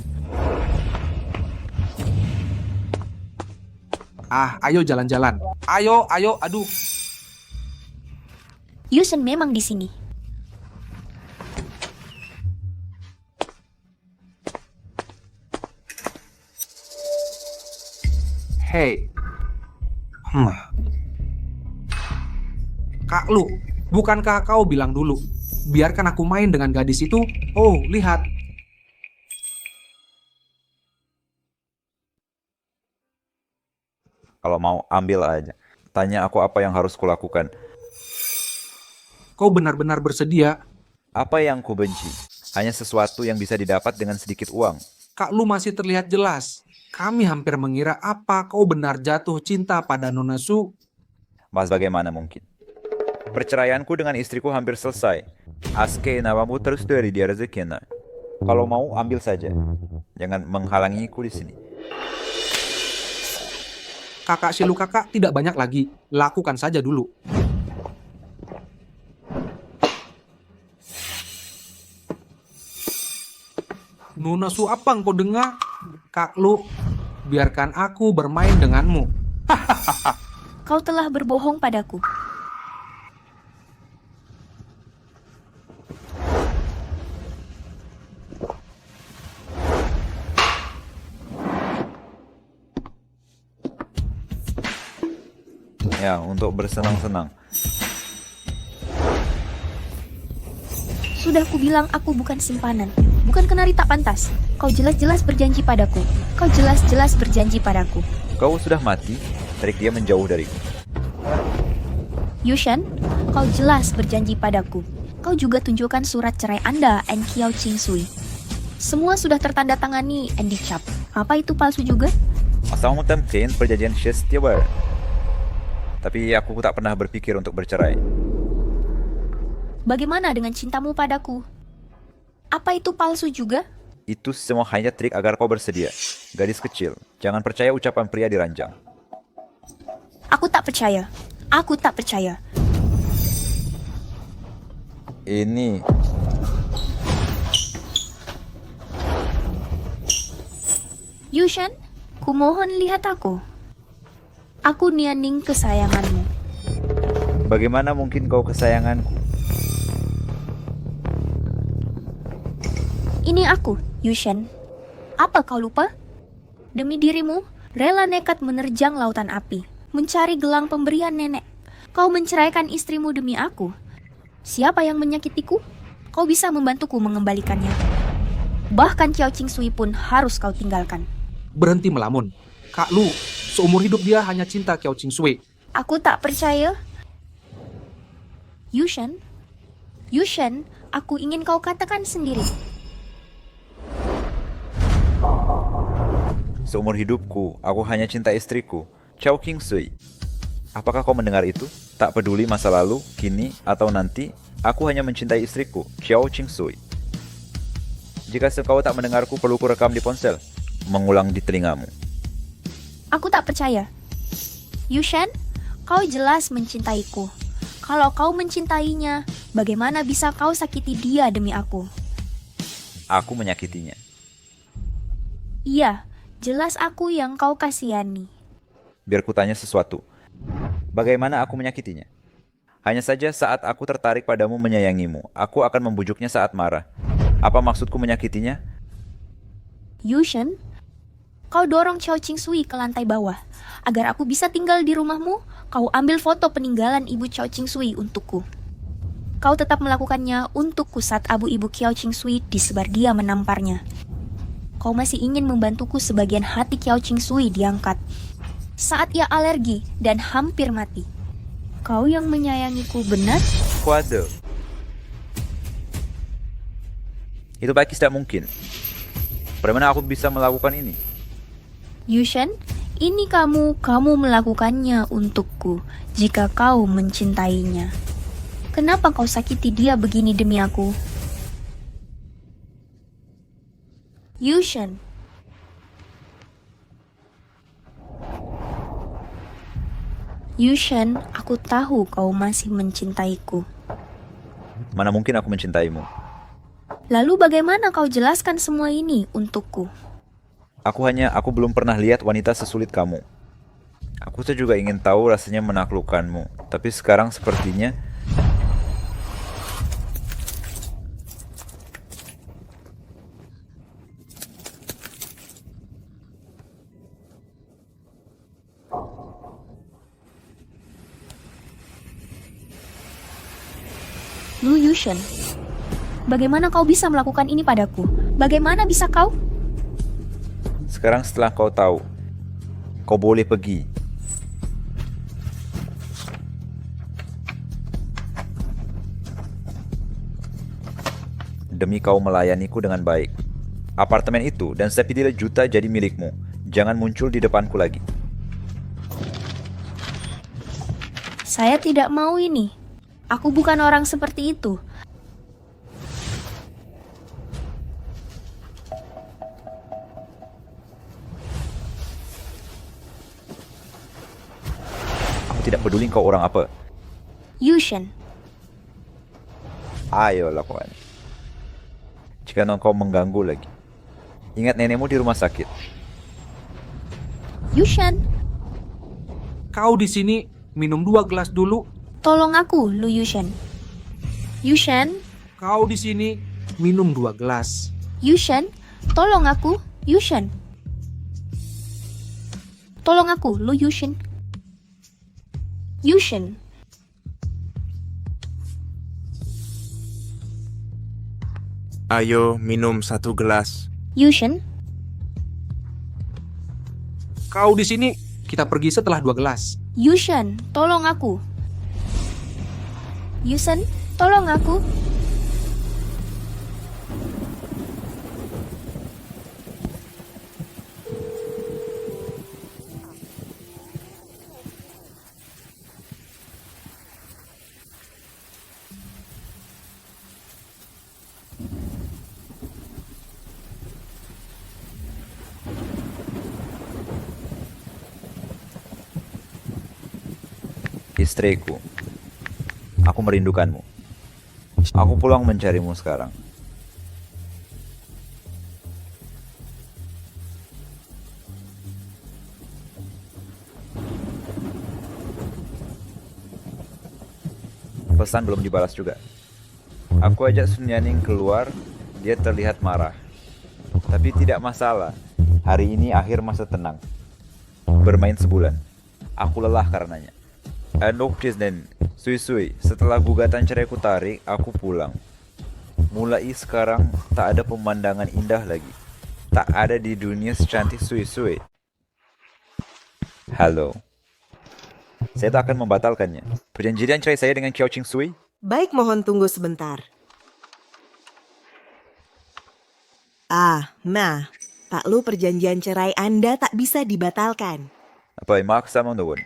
Ayo jalan-jalan. Ayo, aduh. Yushen memang di sini. Hei. Kak Lu, bukankah kau bilang dulu, biarkan aku main dengan gadis itu? Oh, lihat. Kalau mau, ambil aja. Tanya aku apa yang harus kulakukan. Kau benar-benar bersedia? Apa yang ku benci? Hanya sesuatu yang bisa didapat dengan sedikit uang. Kak Lu masih terlihat jelas. Kami hampir mengira apa kau benar jatuh cinta pada Nona Su. Mas, bagaimana mungkin? Perceraianku dengan istriku hampir selesai. Aske namamu terus dari dia rezekinya. Kalau mau, ambil saja. Jangan menghalangiku di sini. Kakak Silu kakak tidak banyak lagi. Lakukan saja dulu. Nona Su, apa engkau dengar? Kak Lu, biarkan aku bermain denganmu. Kau telah berbohong padaku. Ya, untuk bersenang-senang. Sudah kubilang aku bukan simpanan, bukan kenari tak pantas. Kau jelas-jelas berjanji padaku. Kau jelas-jelas berjanji padaku. Kau sudah mati, tarik dia menjauh dariku. Yushan, kau jelas berjanji padaku. Kau juga tunjukkan surat cerai Anda and Kiao Ching Sui. Semua sudah tertanda tangani and dicap. Apa itu palsu juga? Masamu mungkin perjanjian Shestiabar. Tapi aku tak pernah berpikir untuk bercerai. Bagaimana dengan cintamu padaku? Apa itu palsu juga? Itu semua hanya trik agar kau bersedia. Gadis kecil, jangan percaya ucapan pria di ranjang. Aku tak percaya. Aku tak percaya. Ini... Yushan, kumohon lihat aku. Aku Nianing kesayanganmu. Bagaimana mungkin kau kesayanganku? Ini aku, Yushan. Apa kau lupa? Demi dirimu, rela nekat menerjang lautan api, mencari gelang pemberian nenek. Kau menceraikan istrimu demi aku. Siapa yang menyakitiku? Kau bisa membantuku mengembalikannya. Bahkan Kiao Ching Sui pun harus kau tinggalkan. Berhenti melamun. Kak Lu, seumur hidup dia hanya cinta Kiao Ching Sui. Aku tak percaya. Yushan, aku ingin kau katakan sendiri. Seumur hidupku, aku hanya cinta istriku, Kiao Ching Sui. Apakah kau mendengar itu? Tak peduli masa lalu, kini, atau nanti, aku hanya mencintai istriku, Kiao Ching Sui. Jika kau tak mendengarku, perlu kurekam di ponsel, mengulang di telingamu. Aku tak percaya. Yushan, kau jelas mencintaiku. Kalau kau mencintainya, bagaimana bisa kau sakiti dia demi aku? Aku menyakitinya. Iya, jelas aku yang kau kasihani. Biar kutanya sesuatu. Bagaimana aku menyakitinya? Hanya saja saat aku tertarik padamu menyayangimu, aku akan membujuknya saat marah. Apa maksudku menyakitinya? Yushan, kau dorong Kiao Ching Sui ke lantai bawah. Agar aku bisa tinggal di rumahmu, kau ambil foto peninggalan ibu Kiao Ching Sui untukku. Kau tetap melakukannya untukku saat ibu Kiao Ching Sui disebar dia menamparnya. Kau masih ingin membantuku sebagian hati Kiao Ching Sui diangkat. Saat ia alergi dan hampir mati. Kau yang menyayangiku, benar? Kuade. Itu pasti tidak mungkin. Bagaimana aku bisa melakukan ini? Yushan, ini kamu melakukannya untukku jika kau mencintainya. Kenapa kau sakiti dia begini demi aku? Yushan. Yushan, aku tahu kau masih mencintaiku. Mana mungkin aku mencintaimu? Lalu bagaimana kau jelaskan semua ini untukku? Aku belum pernah lihat wanita sesulit kamu. Aku tuh juga ingin tahu rasanya menaklukkanmu. Tapi sekarang sepertinya... Lu Yushen, bagaimana kau bisa melakukan ini padaku? Bagaimana bisa kau? Sekarang setelah kau tahu, kau boleh pergi. Demi kau melayaniku dengan baik. Apartemen itu dan sepidil juta jadi milikmu. Jangan muncul di depanku lagi. Saya tidak mau ini. Aku bukan orang seperti itu. Aku tidak peduli kau orang apa. Yushen, Ayo lakukan. Jika kau mengganggu lagi. Ingat nenekmu di rumah sakit. Yushen, Kau di sini minum 2 gelas dulu. tolong aku, Lu Yushen. Yushen, Kau di sini minum 2 gelas. Yushen, tolong aku, Yushen. Tolong aku, Lu Yushen. Yushen, Ayo minum 1 gelas. Yushen, Kau di sini, kita pergi setelah 2 gelas. Yushen, tolong aku. Yushen, tolong aku. Istriku, aku merindukanmu. Aku pulang mencarimu sekarang. Pesan belum dibalas juga. Aku ajak Sun Yaning keluar, dia terlihat marah. Tapi tidak masalah, hari ini akhir masa tenang. Bermain sebulan. Aku lelah karenanya. Nok Cisnen, Sui-sui, setelah gugatan ceraiku tarik, aku pulang. Mulai sekarang, tak ada pemandangan indah lagi. Tak ada di dunia secantik Sui-sui. Halo. Saya tak akan membatalkannya. Perjanjian cerai saya dengan Qiao Qing Sui? Baik, mohon tunggu sebentar. Nah, Pak Lu, perjanjian cerai Anda tak bisa dibatalkan. Apa yang maksa menurun?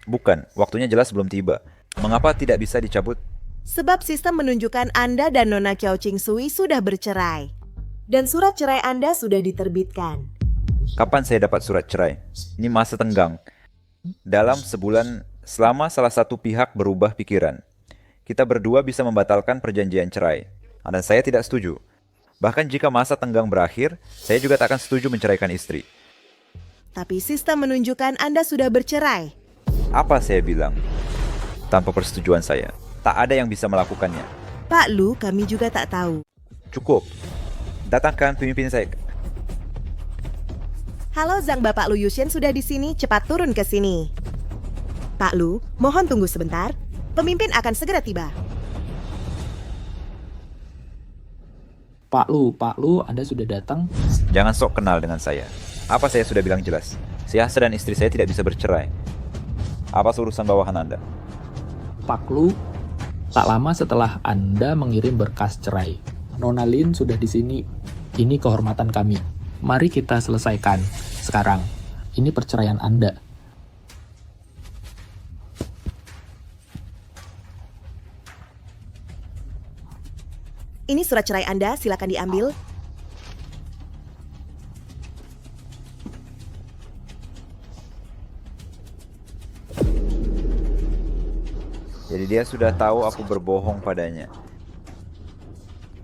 Bukan, waktunya jelas belum tiba. Mengapa tidak bisa dicabut? Sebab sistem menunjukkan Anda dan Nona Qiao Qing Sui sudah bercerai. Dan surat cerai Anda sudah diterbitkan. Kapan saya dapat surat cerai? Ini masa tenggang. Dalam sebulan, selama salah satu pihak berubah pikiran, kita berdua bisa membatalkan perjanjian cerai. Dan saya tidak setuju. Bahkan jika masa tenggang berakhir, saya juga tak akan setuju menceraikan istri. Tapi sistem menunjukkan Anda sudah bercerai. Apa saya bilang? Tanpa persetujuan saya, tak ada yang bisa melakukannya. Pak Lu, kami juga tak tahu. Cukup. Datangkan pemimpin saya. Halo Zhang, Bapak Lu Yushen sudah di sini, cepat turun ke sini. Pak Lu, mohon tunggu sebentar. Pemimpin akan segera tiba. Pak Lu, Anda sudah datang? Jangan sok kenal dengan saya. Apa saya sudah bilang jelas? Siasa dan istri saya tidak bisa bercerai. Apa urusan bawahan Anda? Pak Lu, tak lama setelah Anda mengirim berkas cerai, Nona Lin sudah di sini. Ini kehormatan kami. Mari kita selesaikan sekarang. Ini perceraian Anda. Ini surat cerai Anda, silakan diambil. Jadi dia sudah tahu aku berbohong padanya.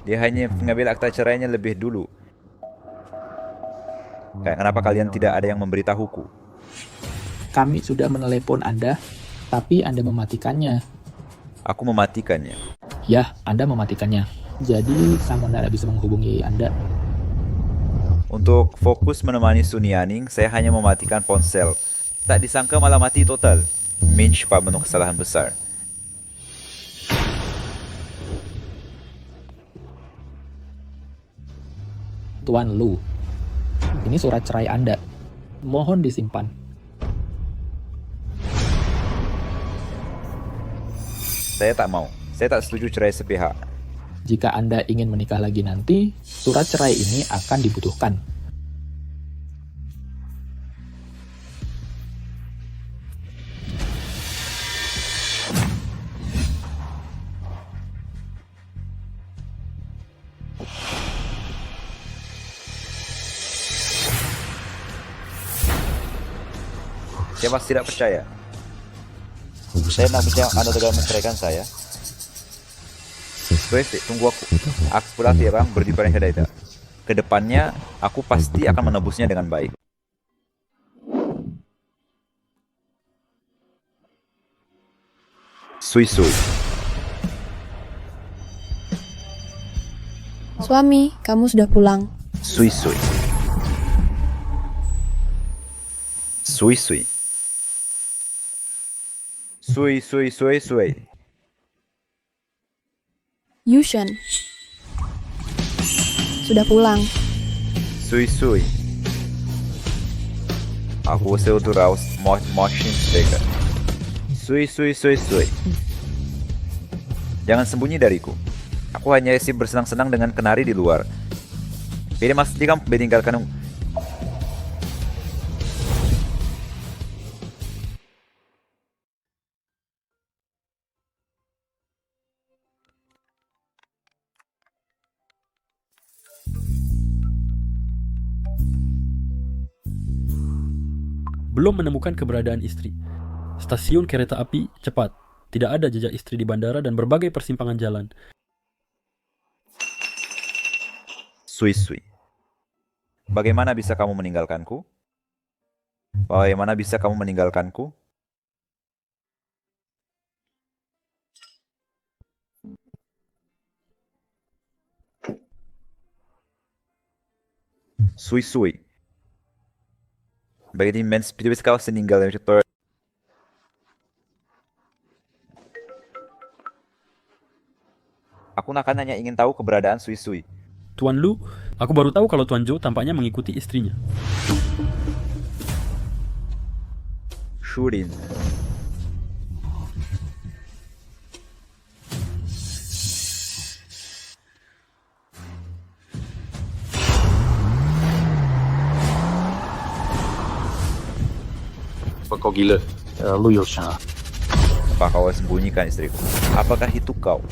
Dia hanya mengambil akta cerainya lebih dulu. Kenapa kalian tidak ada yang memberitahuku? Kami sudah menelepon Anda, tapi Anda mematikannya. Aku mematikannya. Ya, Anda mematikannya. Jadi, Samona tidak bisa menghubungi Anda. Untuk fokus menemani Sun Yaning, saya hanya mematikan ponsel. Tak disangka malah mati total. Minch, Pak, penuh kesalahan besar. Tuan Lu, ini surat cerai Anda. Mohon disimpan. Saya tak mau. Saya tak setuju cerai sepihak. Jika Anda ingin menikah lagi nanti, surat cerai ini akan dibutuhkan. Saya masih tidak percaya. Saya nak percaya Anda telah menceraikan saya. Wes, tunggu aku. Aku pula tiang berdiferensi dari itu. Kedepannya, aku pasti akan menebusnya dengan baik. Sui. Suami, kamu sudah pulang. Sui. Yushen. Sudah pulang. Sui. Aku seutuh raus motion speaker. Sui. Jangan sembunyi dariku. Aku hanya isi bersenang-senang dengan kenari di luar. Pilih mas kamu meninggalkan. Belum menemukan keberadaan istri. Stasiun kereta api cepat. Tidak ada jejak istri di bandara dan berbagai persimpangan jalan. Sui. Bagaimana bisa kamu meninggalkanku? Sui. Bagi imenso pediu kau meninggal yang cepat. Aku hanya ingin tahu keberadaan Sui. Tuan Lu, aku baru tahu kalau Tuan Zhou tampaknya mengikuti istrinya. Shurin. Apa kau gila? Lu Yushen. Apa kau sembunyikan istriku? Apakah itu kau?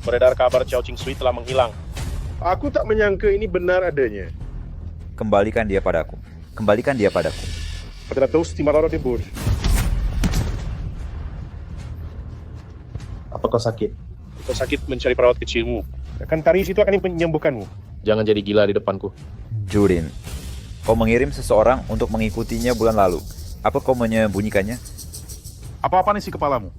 Beredar kabar Xiao Qingsui telah menghilang. Aku tak menyangka ini benar adanya. Kembalikan dia padaku. Patratos Timaloro de Bur. Apa kau sakit? Kau sakit mencari perawat kecilmu. Kan Taris itu akan menyembuhkanmu. Jangan jadi gila di depanku. Jurin, kau mengirim seseorang untuk mengikutinya bulan lalu. Apa kau menyembunyikannya? Apa-apaan isi kepalamu?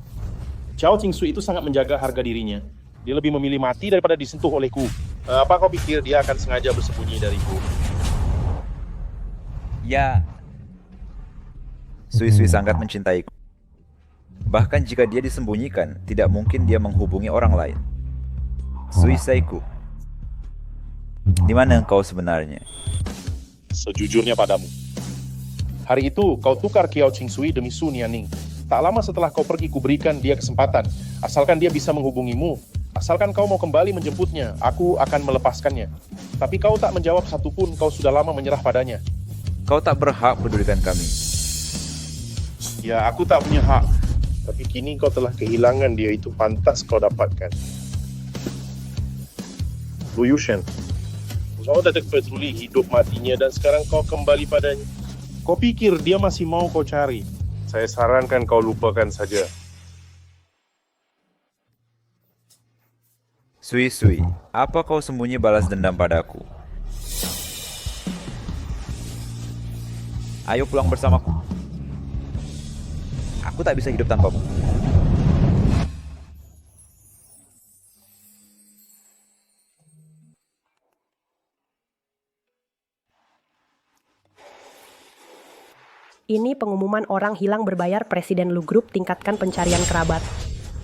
Xiao Qingsui itu sangat menjaga harga dirinya. Dia lebih memilih mati daripada disentuh olehku. Apa kau pikir dia akan sengaja bersembunyi dariku? Ya. Sui sangat mencintaiku. Bahkan jika dia disembunyikan, tidak mungkin dia menghubungi orang lain. Saiku. Di mana engkau sebenarnya? Sejujurnya padamu. Hari itu kau tukar Xiao Qingsui demi Su Nianing. Tak lama setelah kau pergi, kuberikan dia kesempatan. Asalkan dia bisa menghubungimu, asalkan kau mau kembali menjemputnya, aku akan melepaskannya. Tapi kau tak menjawab satupun, kau sudah lama menyerah padanya. Kau tak berhak pedulikan kami. Ya, aku tak punya hak. Tapi kini kau telah kehilangan dia, itu pantas kau dapatkan. Lu Yushen, kau dah terpetruli hidup matinya dan sekarang kau kembali padanya. Kau pikir dia masih mau kau cari? Saya sarankan kau lupakan saja. Sui, apa kau sembunyi balas dendam padaku? Ayo pulang bersamaku. Aku tak bisa hidup tanpamu. Ini pengumuman orang hilang berbayar Presiden Lu Group tingkatkan pencarian kerabat.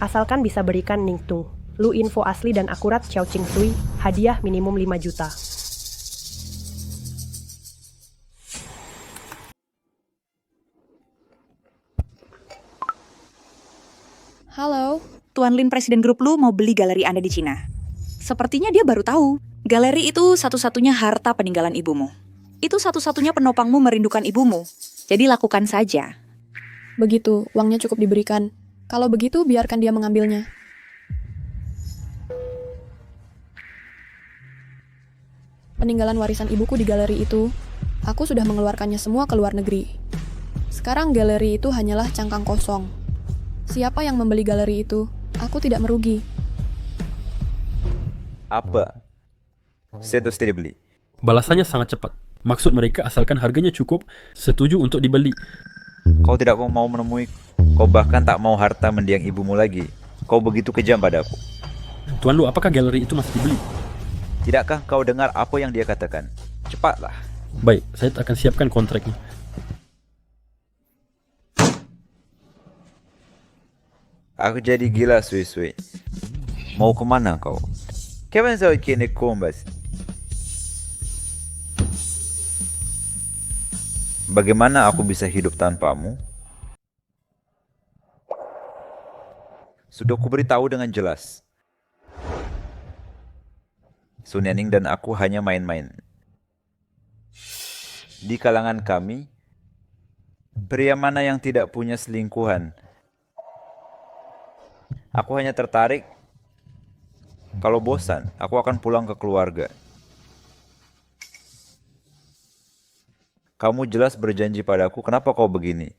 Asalkan bisa berikan Ningtung, Lu info asli dan akurat Xiao Qingsui, hadiah minimum 5 juta. Tuan Lin Presiden Grup Lu mau beli galeri Anda di Cina. Sepertinya dia baru tahu. Galeri itu satu-satunya harta peninggalan ibumu. Itu satu-satunya penopangmu merindukan ibumu. Jadi lakukan saja. Begitu, uangnya cukup diberikan. Kalau begitu, biarkan dia mengambilnya. Peninggalan warisan ibuku di galeri itu, aku sudah mengeluarkannya semua ke luar negeri. Sekarang galeri itu hanyalah cangkang kosong. Siapa yang membeli galeri itu, aku tidak merugi. Apa? Saya terus tidak beli. Balasannya sangat cepat. Maksud mereka asalkan harganya cukup, setuju untuk dibeli. Kau tidak mau menemui, kau bahkan tak mau harta mendiang ibumu lagi. Kau begitu kejam padaku. Tuan Lu, apakah galeri itu masih dibeli? Tidakkah kau dengar apa yang dia katakan? Cepatlah. Baik, saya akan siapkan kontraknya. Aku jadi gila, Sui. Mau kemana kau? Kevin saw kini kombas. Bagaimana aku bisa hidup tanpamu? Sudah kuberitahu dengan jelas. Sun Yanning dan aku hanya main-main. Di kalangan kami, pria mana yang tidak punya selingkuhan? Aku hanya tertarik. Kalau bosan, aku akan pulang ke keluarga. Kamu jelas berjanji padaku, kenapa kau begini?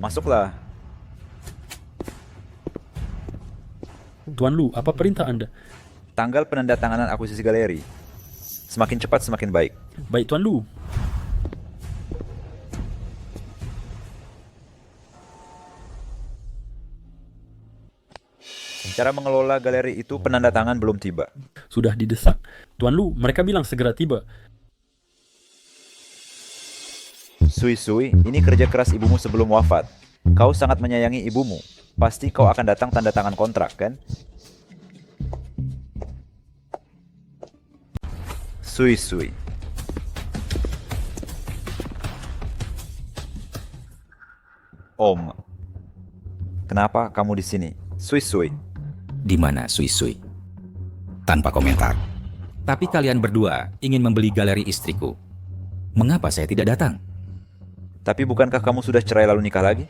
Masuklah. Tuan Lu, apa perintah Anda? Tanggal penandatanganan akuisisi galeri. Semakin cepat semakin baik. Baik, Tuan Lu. Cara mengelola galeri itu penandatangan belum tiba. Sudah didesak. Tuan Lu, mereka bilang segera tiba. Sui, ini kerja keras ibumu sebelum wafat. Kau sangat menyayangi ibumu. Pasti kau akan datang tanda tangan kontrak, kan? Sui. Om, kenapa kamu di sini? Sui. Di mana Sui? Tanpa komentar. Tapi kalian berdua ingin membeli galeri istriku. Mengapa saya tidak datang? Tapi bukankah kamu sudah cerai lalu nikah lagi?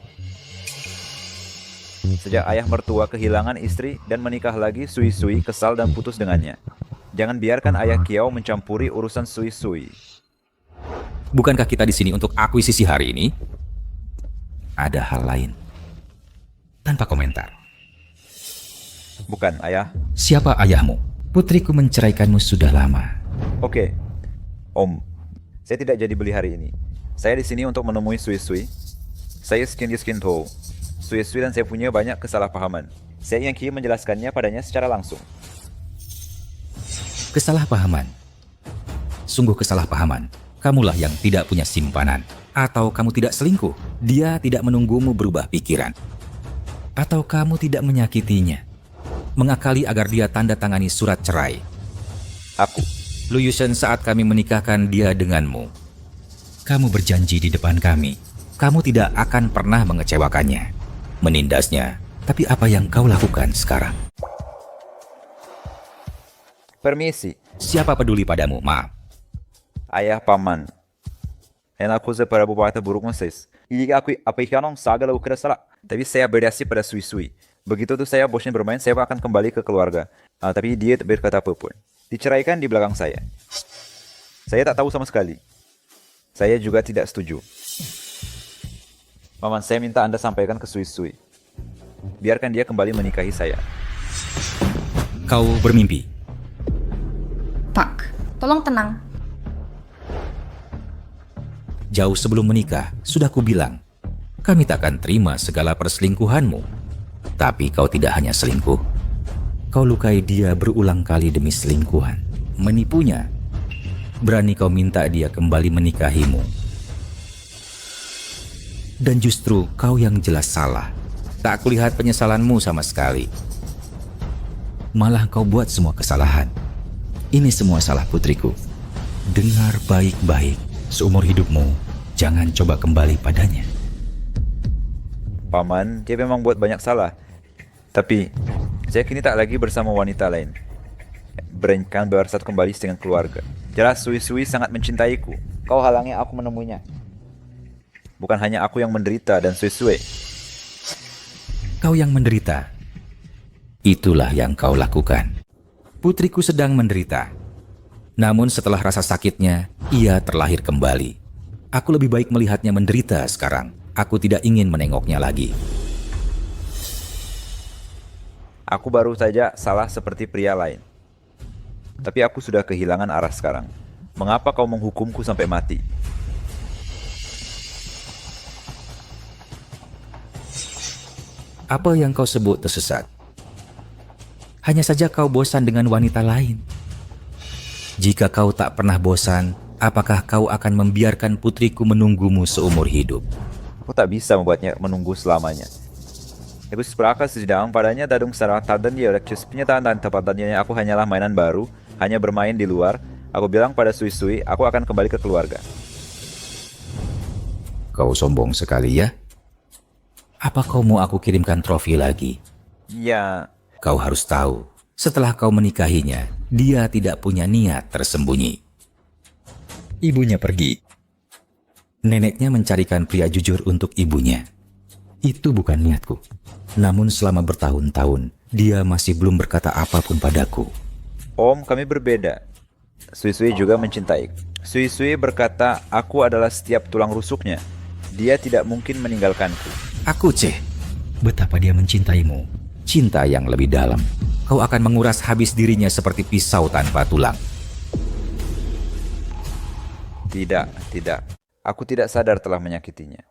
Sejak ayah mertua kehilangan istri dan menikah lagi, Sui kesal dan putus dengannya. Jangan biarkan ayah Kiao mencampuri urusan Sui. Bukankah kita di sini untuk akuisisi hari ini? Ada hal lain. Tanpa komentar. Bukan, ayah. Siapa ayahmu? Putriku menceraikanmu sudah lama. Oke, Om. Saya tidak jadi beli hari ini. Saya di sini untuk menemui Sui. Saya skin tahu. Sui dan saya punya banyak kesalahpahaman. Saya ingin menjelaskannya padanya secara langsung. Kesalahpahaman? Sungguh kesalahpahaman. Kamulah yang tidak punya simpanan. Atau kamu tidak selingkuh. Dia tidak menunggumu berubah pikiran. Atau kamu tidak menyakitinya. Mengakali agar dia tanda tangani surat cerai. Aku. Lu Yushen, saat kami menikahkan dia denganmu, kamu berjanji di depan kami, kamu tidak akan pernah mengecewakannya, menindasnya. Tapi apa yang kau lakukan sekarang? Permisi. Siapa peduli padamu, maaf? Ayah paman. Enak coisa para berbuat buruk vocês. E aku não saga o que salah. Tapi saya berdasi pada Sui. Begitu tuh saya bosan bermain, saya akan kembali ke keluarga. Tapi dia berkata apapun. Diceraikan di belakang saya. Saya tak tahu sama sekali. Saya juga tidak setuju. Paman, saya minta Anda sampaikan ke Sui. Biarkan dia kembali menikahi saya. Kau bermimpi. Pak, tolong tenang. Jauh sebelum menikah, sudah kubilang, kami takkan terima segala perselingkuhanmu. Tapi kau tidak hanya selingkuh. Kau lukai dia berulang kali demi selingkuhan. Menipunya. Berani kau minta dia kembali menikahimu. Dan justru kau yang jelas salah. Tak kulihat penyesalanmu sama sekali. Malah kau buat semua kesalahan. Ini semua salah putriku. Dengar baik-baik. Seumur hidupmu, jangan coba kembali padanya. Paman, dia memang buat banyak salah. Tapi, saya kini tak lagi bersama wanita lain. Berencana bersatu kembali dengan keluarga. Jelas Sui sangat mencintaiku. Kau halangi aku menemuinya. Bukan hanya aku yang menderita dan Sui. Kau yang menderita. Itulah yang kau lakukan. Putriku sedang menderita. Namun setelah rasa sakitnya, ia terlahir kembali. Aku lebih baik melihatnya menderita sekarang. Aku tidak ingin menengoknya lagi. Aku baru saja salah seperti pria lain. Tapi aku sudah kehilangan arah sekarang. Mengapa kau menghukumku sampai mati? Apa yang kau sebut tersesat? Hanya saja kau bosan dengan wanita lain. Jika kau tak pernah bosan, apakah kau akan membiarkan putriku menunggumu seumur hidup? Aku tak bisa membuatnya menunggu selamanya. Aku seberapa sedang padanya dadung secara tadan dia penyataan dan tepatannya aku hanyalah mainan baru, hanya bermain di luar. Aku bilang pada Sui, aku akan kembali ke keluarga. Kau sombong sekali ya? Apa kau mau aku kirimkan trofi lagi? Ya. Kau harus tahu, setelah kau menikahinya, dia tidak punya niat tersembunyi. Ibunya pergi. Neneknya mencarikan pria jujur untuk ibunya. Itu bukan niatku. Namun selama bertahun-tahun, dia masih belum berkata apapun padaku. Om, kami berbeda. Sui juga mencintai. Sui berkata, aku adalah setiap tulang rusuknya. Dia tidak mungkin meninggalkanku. Aku betapa dia mencintaimu. Cinta yang lebih dalam. Kau akan menguras habis dirinya seperti pisau tanpa tulang. Tidak. Aku tidak sadar telah menyakitinya.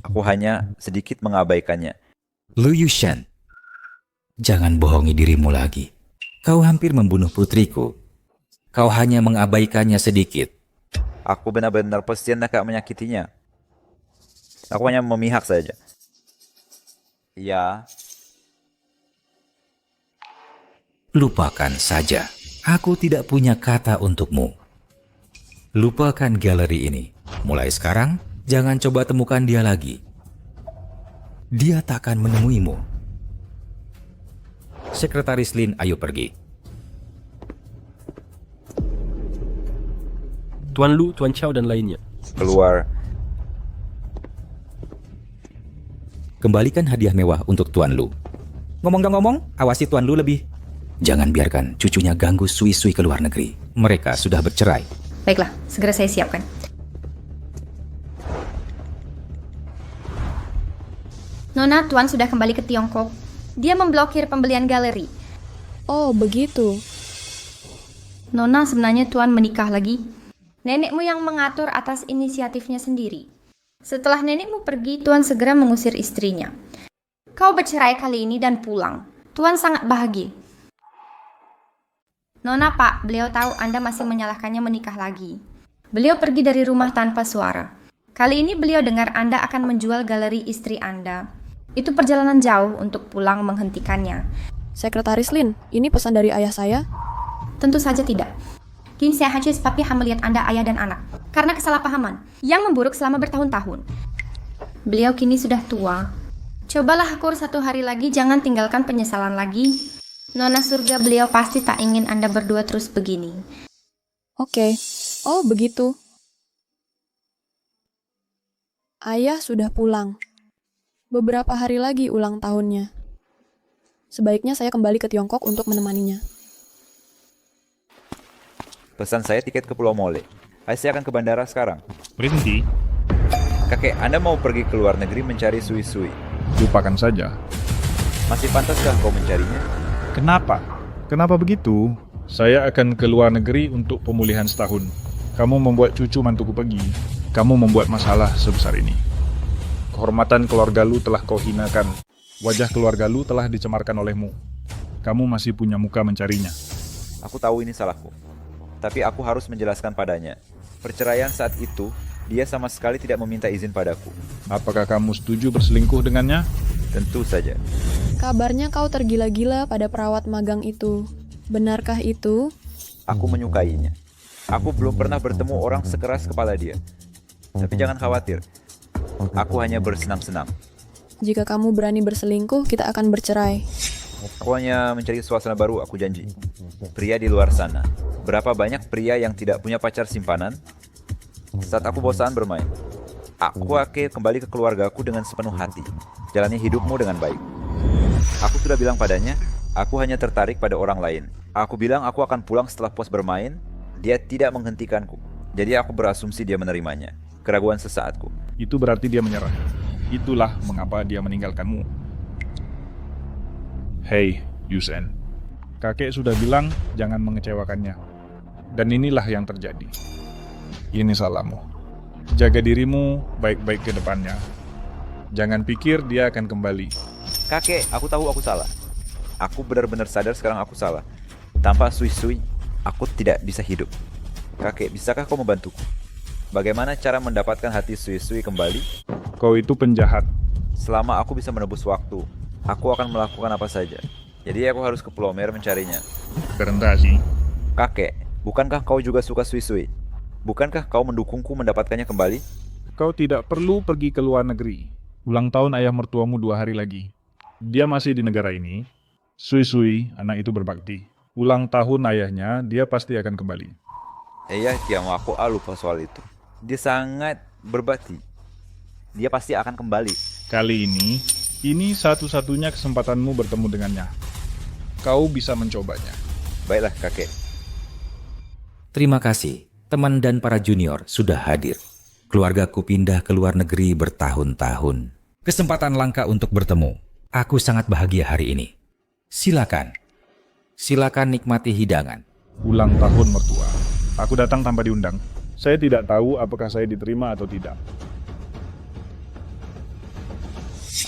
Aku hanya sedikit mengabaikannya. Lu Yushan, jangan bohongi dirimu lagi. Kau hampir membunuh putriku. Kau hanya mengabaikannya sedikit. Aku benar-benar pasti tak menyakitinya. Aku hanya memihak saja. Ya. Lupakan saja. Aku tidak punya kata untukmu. Lupakan galeri ini. Mulai sekarang, jangan coba temukan dia lagi. Dia tak akan menemuimu. Sekretaris Lin, ayo pergi. Tuan Lu, Tuan Chow dan lainnya. Keluar. Kembalikan hadiah mewah untuk Tuan Lu. Ngomong-ngomong, awasi Tuan Lu lebih. Jangan biarkan cucunya ganggu Sui ke luar negeri. Mereka sudah bercerai. Baiklah, segera saya siapkan. Nona, Tuan sudah kembali ke Tiongkok. Dia memblokir pembelian galeri. Oh, begitu. Nona, sebenarnya Tuan menikah lagi. Nenekmu yang mengatur atas inisiatifnya sendiri. Setelah nenekmu pergi, Tuan segera mengusir istrinya. Kau bercerai kali ini dan pulang. Tuan sangat bahagia. Nona, Pak, beliau tahu Anda masih menyalahkannya menikah lagi. Beliau pergi dari rumah tanpa suara. Kali ini beliau dengar Anda akan menjual galeri istri Anda. Itu perjalanan jauh untuk pulang menghentikannya. Sekretaris Lin, ini pesan dari ayah saya? Tentu saja tidak. Kini saya hanya papi melihat Anda ayah dan anak. Karena kesalahpahaman yang memburuk selama bertahun-tahun. Beliau kini sudah tua. Cobalah akur 1 hari lagi, jangan tinggalkan penyesalan lagi. Nona surga, beliau pasti tak ingin Anda berdua terus begini. Oke. Oh, begitu. Ayah sudah pulang. Beberapa hari lagi ulang tahunnya. Sebaiknya saya kembali ke Tiongkok untuk menemaninya. Pesan saya tiket ke Pulau Mole. Saya akan ke bandara sekarang. Berhenti. Kakek, Anda mau pergi ke luar negeri mencari Sui? Lupakan saja. Masih pantaskah kau mencarinya? Kenapa? Kenapa begitu? Saya akan ke luar negeri untuk pemulihan setahun. Kamu membuat cucu mantuku pergi. Kamu membuat masalah sebesar ini. Kehormatan keluarga lu telah kau hinakan. Wajah keluarga lu telah dicemarkan olehmu. Kamu masih punya muka mencarinya. Aku tahu ini salahku. Tapi aku harus menjelaskan padanya. Perceraian saat itu, dia sama sekali tidak meminta izin padaku. Apakah kamu setuju berselingkuh dengannya? Tentu saja. Kabarnya kau tergila-gila pada perawat magang itu. Benarkah itu? Aku menyukainya. Aku belum pernah bertemu orang sekeras kepala dia. Tapi jangan khawatir. Aku hanya bersenang-senang. Jika kamu berani berselingkuh, kita akan bercerai. Aku hanya mencari suasana baru, aku janji. Pria di luar sana. Berapa banyak pria yang tidak punya pacar simpanan? Saat aku bosan bermain, aku akan kembali ke keluargaku dengan sepenuh hati. Jalani hidupmu dengan baik. Aku sudah bilang padanya, aku hanya tertarik pada orang lain. Aku bilang aku akan pulang setelah puas bermain. Dia tidak menghentikanku. Jadi aku berasumsi dia menerimanya. Keraguan sesaatku. Itu berarti dia menyerah. Itulah mengapa dia meninggalkanmu. Hei, Yusen. Kakek sudah bilang jangan mengecewakannya. Dan inilah yang terjadi. Ini salahmu. Jaga dirimu baik-baik ke depannya. Jangan pikir dia akan kembali. Kakek, aku tahu aku salah. Aku benar-benar sadar sekarang aku salah. Tanpa Sui-Sui, aku tidak bisa hidup. Kakek, bisakah kau membantuku? Bagaimana cara mendapatkan hati Sui-Sui kembali? Kau itu penjahat. Selama aku bisa menebus waktu, aku akan melakukan apa saja. Jadi aku harus ke Pulau Mer mencarinya. Presentasi. Kakek, bukankah kau juga suka Sui-Sui? Bukankah kau mendukungku mendapatkannya kembali? Kau tidak perlu pergi ke luar negeri. Ulang tahun ayah mertuamu 2 hari lagi. Dia masih di negara ini. Sui-Sui, anak itu berbakti. Ulang tahun ayahnya, dia pasti akan kembali. Iya, Tiamo, aku lupa soal itu. Dia sangat berbakti. Dia pasti akan kembali. Kali ini satu-satunya kesempatanmu bertemu dengannya. Kau bisa mencobanya. Baiklah, kakek. Terima kasih, teman dan para junior sudah hadir. Keluargaku pindah ke luar negeri bertahun-tahun. Kesempatan langka untuk bertemu. Aku sangat bahagia hari ini. Silakan nikmati hidangan. Ulang tahun mertua. Aku datang tanpa diundang. Saya tidak tahu apakah saya diterima atau tidak.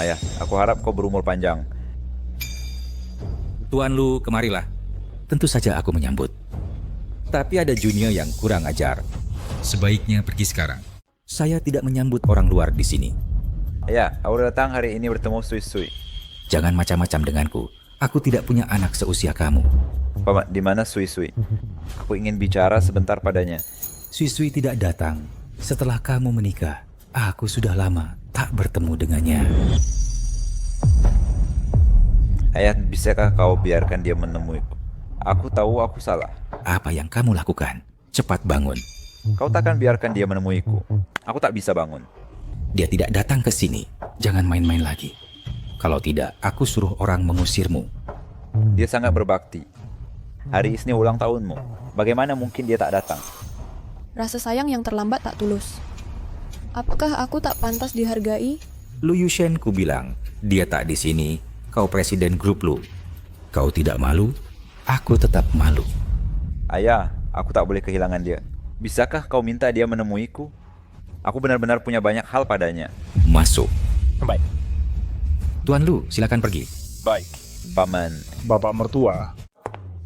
Ayah, aku harap kau berumur panjang. Tuan Lu, kemarilah. Tentu saja aku menyambut. Tapi ada junior yang kurang ajar. Sebaiknya pergi sekarang. Saya tidak menyambut orang luar di sini. Ayah, aku datang hari ini bertemu Sui-Sui. Jangan macam-macam denganku. Aku tidak punya anak seusia kamu. Paman, di mana Sui-Sui? Aku ingin bicara sebentar padanya. Sui-Sui tidak datang. Setelah kamu menikah, aku sudah lama tak bertemu dengannya. Ayah, bisakah kau biarkan dia menemuiku? Aku tahu aku salah. Apa yang kamu lakukan? Cepat bangun. Kau takkan biarkan dia menemuiku. Aku tak bisa bangun. Dia tidak datang ke sini. Jangan main-main lagi. Kalau tidak, aku suruh orang mengusirmu. Dia sangat berbakti. Hari ini ulang tahunmu. Bagaimana mungkin dia tak datang? Rasa sayang yang terlambat tak tulus. Apakah aku tak pantas dihargai? Lu Yushen, ku bilang, dia tak di sini. Kau presiden grup Lu. Kau tidak malu? Aku tetap malu. Ayah, aku tak boleh kehilangan dia. Bisakah kau minta dia menemuiku? Aku benar-benar punya banyak hal padanya. Masuk. Baik. Tuan Lu, silakan pergi. Baik. Paman. Bapak mertua.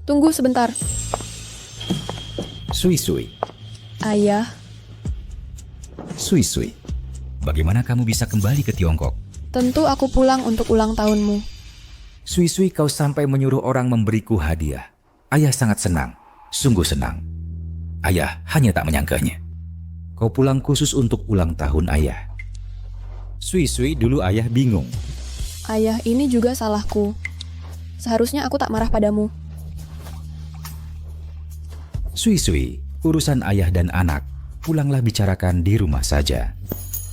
Tunggu sebentar. Sui-Sui. Ayah. Sui-Sui. Bagaimana kamu bisa kembali ke Tiongkok? Tentu aku pulang untuk ulang tahunmu. Sui-Sui, kau sampai menyuruh orang memberiku hadiah. Ayah sangat senang. Sungguh senang. Ayah hanya tak menyangkanya. Kau pulang khusus untuk ulang tahun ayah. Sui-Sui, dulu ayah bingung. Ayah, ini juga salahku. Seharusnya aku tak marah padamu. Sui-Sui, urusan ayah dan anak, pulanglah bicarakan di rumah saja.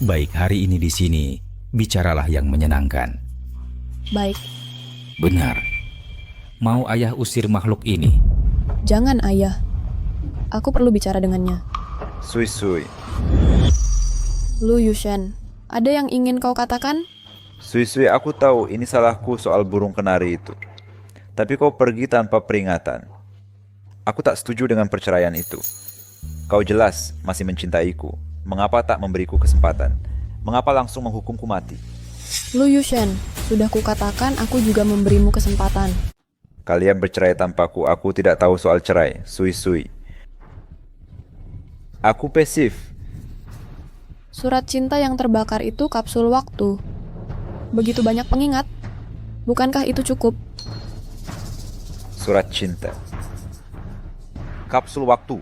Baik hari ini di sini, bicaralah yang menyenangkan. Baik. Benar. Mau ayah usir makhluk ini? Jangan, ayah. Aku perlu bicara dengannya. Sui-Sui. Lu Yushen, ada yang ingin kau katakan? Sui-Sui, aku tahu ini salahku soal burung kenari itu. Tapi kau pergi tanpa peringatan. Aku tak setuju dengan perceraian itu. Kau jelas masih mencintaiku. Mengapa tak memberiku kesempatan? Mengapa langsung menghukumku mati? Lu Yushen, sudah kukatakan aku juga memberimu kesempatan. Kalian bercerai tanpaku, aku tidak tahu soal cerai. Sui. Aku pasif. Surat cinta yang terbakar itu kapsul waktu. Begitu banyak pengingat. Bukankah itu cukup? Surat cinta. Kapsul waktu.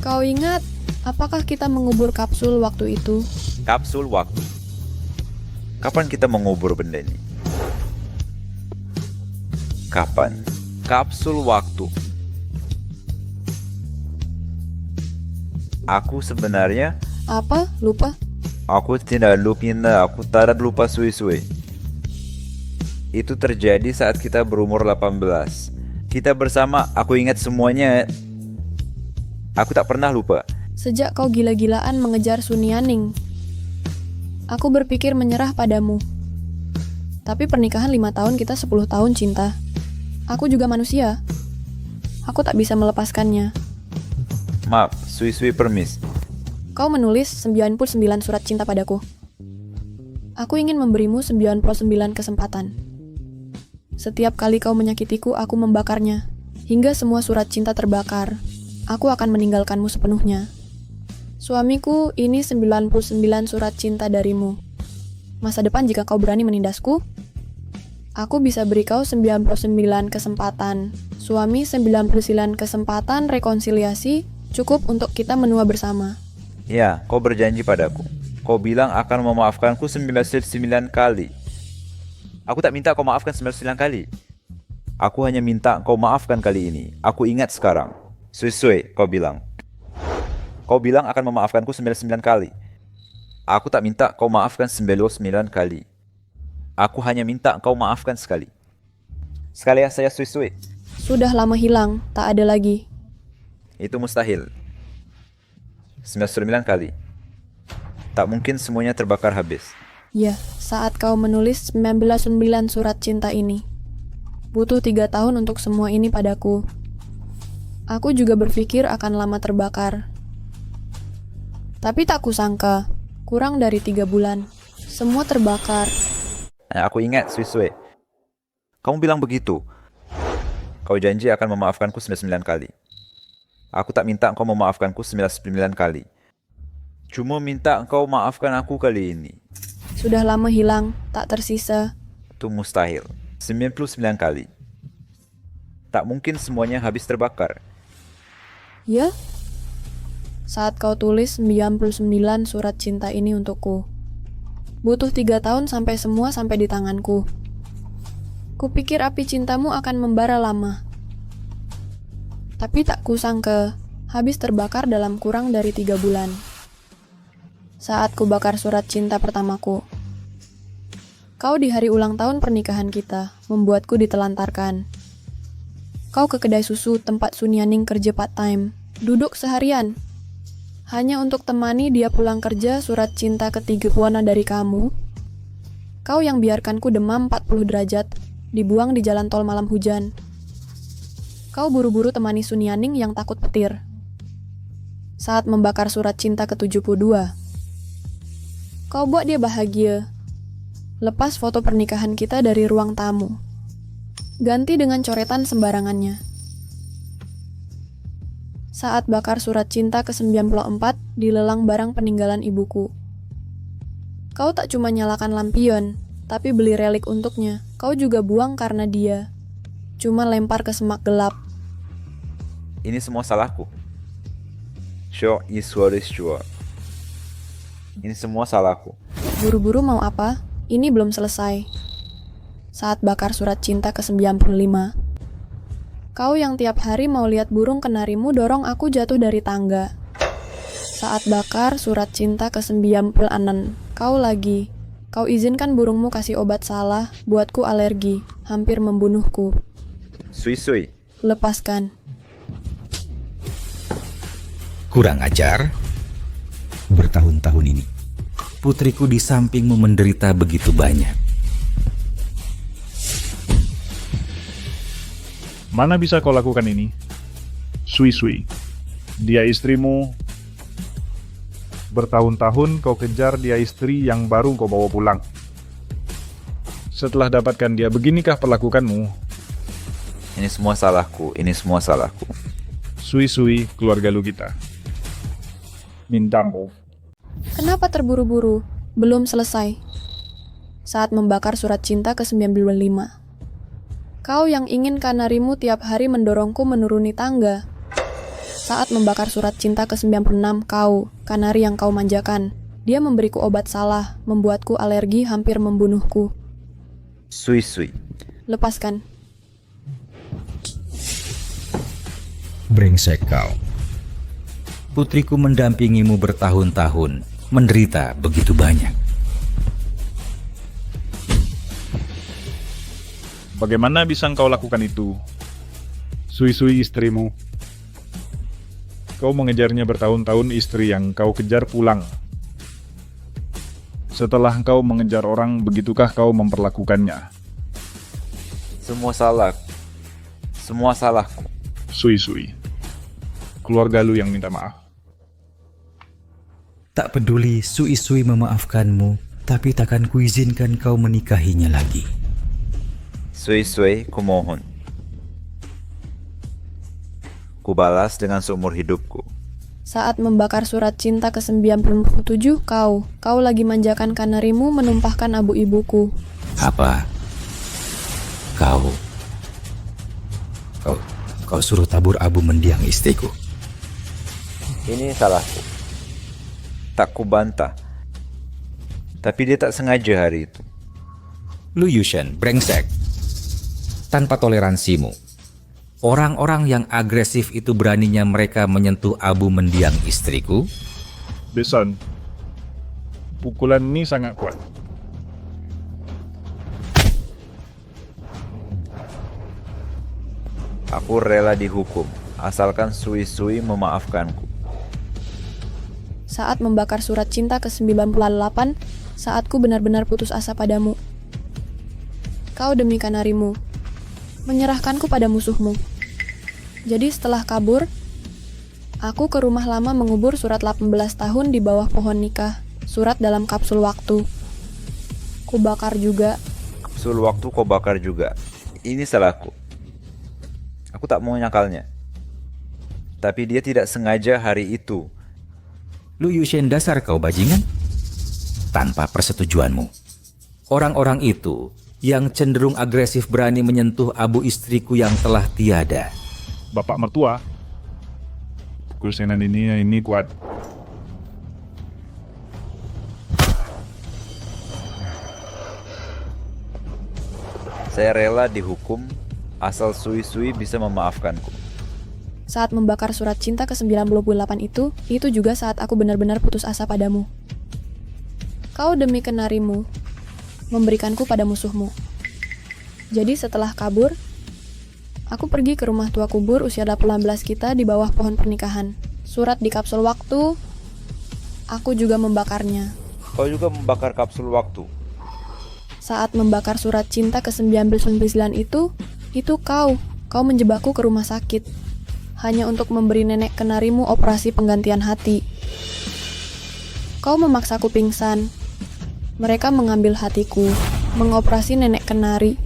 Kau ingat, apakah kita mengubur kapsul waktu itu? Kapsul waktu. Kapan kita mengubur benda ini? Kapan? Kapsul waktu. Aku sebenarnya... Apa? Lupa? Aku tidak lupa, aku tak lupa Sui. Itu terjadi saat kita berumur 18. Kita bersama, aku ingat semuanya. Aku tak pernah lupa. Sejak kau gila-gilaan mengejar Sunianing, aku berpikir menyerah padamu. Tapi pernikahan 5 tahun, kita 10 tahun cinta. Aku juga manusia. Aku tak bisa melepaskannya. Maaf, Sui permis. Kau menulis 99 surat cinta padaku. Aku ingin memberimu 99 kesempatan. Setiap kali kau menyakitiku, aku membakarnya. Hingga semua surat cinta terbakar. Aku akan meninggalkanmu sepenuhnya. Suamiku, ini 99 surat cinta darimu. Masa depan jika kau berani menindasku, aku bisa beri kau 99 kesempatan. Suami, 99 kesempatan rekonsiliasi, cukup untuk kita menua bersama. Ya, kau berjanji padaku. Kau bilang akan memaafkanku 99 kali. Aku tak minta kau maafkan 99 kali. Aku hanya minta kau maafkan kali ini. Aku ingat sekarang. Sui, kau bilang. Kau bilang akan memaafkanku 99 kali. Aku tak minta kau maafkan 99 kali. Aku hanya minta kau maafkan sekali. Sekali ya saya Sui. Sudah lama hilang, tak ada lagi. Itu mustahil. 99 kali. Tak mungkin semuanya terbakar habis. Ya, saat kau menulis 99 surat cinta ini. Butuh 3 tahun untuk semua ini padaku. Aku juga berpikir akan lama terbakar. Tapi tak kusangka, kurang dari 3 bulan, semua terbakar. Aku ingat, Sui. Kamu bilang begitu. Kau janji akan memaafkanku 99 kali. Aku tak minta kau memaafkanku 99 kali. Cuma minta kau maafkan aku kali ini. Sudah lama hilang, tak tersisa. Itu mustahil. 99 kali. Tak mungkin semuanya habis terbakar. Ya? Saat kau tulis 99 surat cinta ini untukku. Butuh 3 tahun sampai semua sampai di tanganku. Kupikir api cintamu akan membara lama. Tapi tak kusangka, habis terbakar dalam kurang dari 3 bulan. Saat ku bakar surat cinta pertamaku. Kau di hari ulang tahun pernikahan kita, membuatku ditelantarkan. Kau ke kedai susu tempat Sunianing kerja part-time, duduk seharian. Hanya untuk temani dia pulang kerja surat cinta ketiga warna dari kamu. Kau yang biarkanku demam 40 derajat, dibuang di jalan tol malam hujan. Kau buru-buru temani Sunianing yang takut petir. Saat membakar surat cinta ke-72, kau buat dia bahagia. Lepas foto pernikahan kita dari ruang tamu. Ganti dengan coretan sembarangannya. Saat bakar surat cinta ke-94 di lelang barang peninggalan ibuku. Kau tak cuma nyalakan lampion, tapi beli relik untuknya. Kau juga buang karena dia. Cuma lempar ke semak gelap. Ini semua salahku. Ini semua salahku. Buru-buru mau apa? Ini belum selesai. Saat bakar surat cinta ke-95. Kau yang tiap hari mau lihat burung kenarimu dorong aku jatuh dari tangga. Saat bakar surat cinta ke-96. Kau lagi. Kau izinkan burungmu kasih obat salah, buatku alergi, hampir membunuhku. Sui. Lepaskan. Kurang ajar. Bertahun-tahun ini, putriku di sampingmu menderita begitu banyak. Mana bisa kau lakukan ini? Sui. Dia istrimu. Bertahun-tahun kau kejar dia istri yang baru kau bawa pulang. Setelah dapatkan dia, beginikah perlakukanmu? Ini semua salahku, ini semua salahku. Sui-sui keluarga lu kita. Mintamu. Kenapa terburu-buru? Belum selesai. Saat membakar surat cinta ke-95. Kau yang ingin kanarimu tiap hari mendorongku menuruni tangga. Saat membakar surat cinta ke-96, kau, kanari yang kau manjakan. Dia memberiku obat salah, membuatku alergi hampir membunuhku. Sui-sui. Lepaskan. Brengsek kau. Putriku mendampingimu bertahun-tahun, menderita begitu banyak. Bagaimana bisa engkau lakukan itu? Sui-sui istrimu. Kau mengejarnya bertahun-tahun, istri yang kau kejar pulang. Setelah kau mengejar orang, begitukah kau memperlakukannya? Semua salah. Semua salahku. Sui-sui. Keluarga lu yang minta maaf. Tak peduli Sui-sui memaafkanmu, tapi takkan kuizinkan kau menikahinya lagi. Sui-sui, kumohon. Kubalas dengan seumur hidupku. Saat membakar surat cinta ke-97, kau lagi manjakan kanarimu menumpahkan abu ibuku. Apa? Kau suruh tabur abu mendiang istriku. Ini salahku. Tak kubantah. Tapi dia tak sengaja hari itu. Lu Yushen, brengsek. Tanpa toleransimu, orang-orang yang agresif itu beraninya mereka menyentuh abu mendiang istriku? Beson, pukulan ini sangat kuat. Aku rela dihukum, asalkan Sui-sui memaafkanku. Saat membakar surat cinta ke-98, saatku benar-benar putus asa padamu. Kau demi kanarimu, menyerahkanku pada musuhmu. Jadi setelah kabur, aku ke rumah lama mengubur surat 18 tahun di bawah pohon nikah, surat dalam kapsul waktu. Ku bakar juga. Kapsul waktu kau bakar juga. Ini salahku. Aku tak mau nyakalnya. Tapi dia tidak sengaja hari itu. Lu Yushen, dasar kau bajingan. Tanpa persetujuanmu, orang-orang itu yang cenderung agresif berani menyentuh abu istriku yang telah tiada. Bapak mertua, kursenan ini kuat. Saya rela dihukum asal Sui-sui bisa memaafkanku. Saat membakar surat cinta ke-98 itu juga saat aku benar-benar putus asa padamu. Kau demi kenarimu, memberikanku pada musuhmu. Jadi setelah kabur, aku pergi ke rumah tua kubur usia 18 kita di bawah pohon pernikahan. Surat di kapsul waktu, aku juga membakarnya. Kau juga membakar kapsul waktu. Saat membakar surat cinta ke-99 itu kau menjebakku ke rumah sakit. Hanya untuk memberi nenek kenarimu operasi penggantian hati. Kau memaksaku pingsan. Mereka mengambil hatiku, mengoperasi nenek kenari.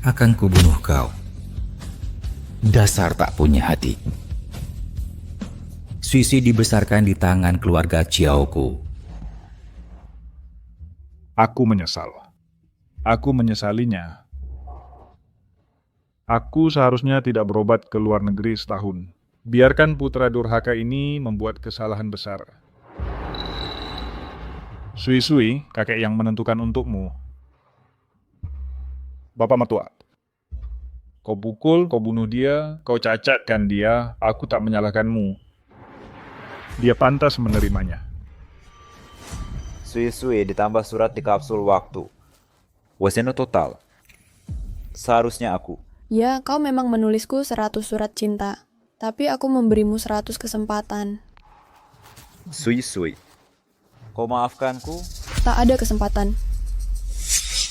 Akan kubunuh kau. Dasar tak punya hati. Sui-sui dibesarkan di tangan keluarga Chiaoku. Aku menyesal. Aku menyesalinya. Aku seharusnya tidak berobat ke luar negeri setahun. Biarkan putra durhaka ini membuat kesalahan besar. Sui-sui, kakek yang menentukan untukmu. Bapak mertua. Kau pukul, kau bunuh dia, kau cacatkan dia, aku tak menyalahkanmu. Dia pantas menerimanya. Sui-sui ditambah surat di kapsul waktu. Waseno total. Seharusnya aku. Ya, kau memang menulisku 100 surat cinta. Tapi aku memberimu 100 kesempatan. Sui-sui. Kau maafkanku? Tak ada kesempatan.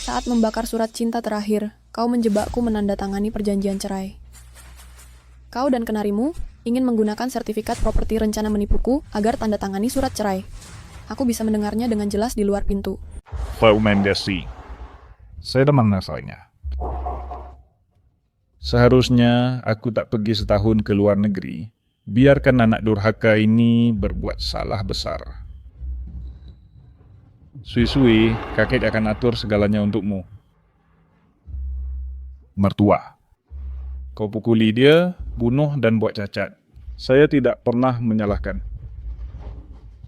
Saat membakar surat cinta terakhir, kau menjebakku menandatangani perjanjian cerai. Kau dan kenarimu ingin menggunakan sertifikat properti rencana menipuku agar tanda tangani surat cerai. Aku bisa mendengarnya dengan jelas di luar pintu. Pak Umendesi, saya ada masalahnya. Seharusnya aku tak pergi setahun ke luar negeri. Biarkan anak durhaka ini berbuat salah besar. Sui-sui, kakek akan atur segalanya untukmu. Mertua, kau pukuli dia, bunuh dan buat cacat. Saya tidak pernah menyalahkan.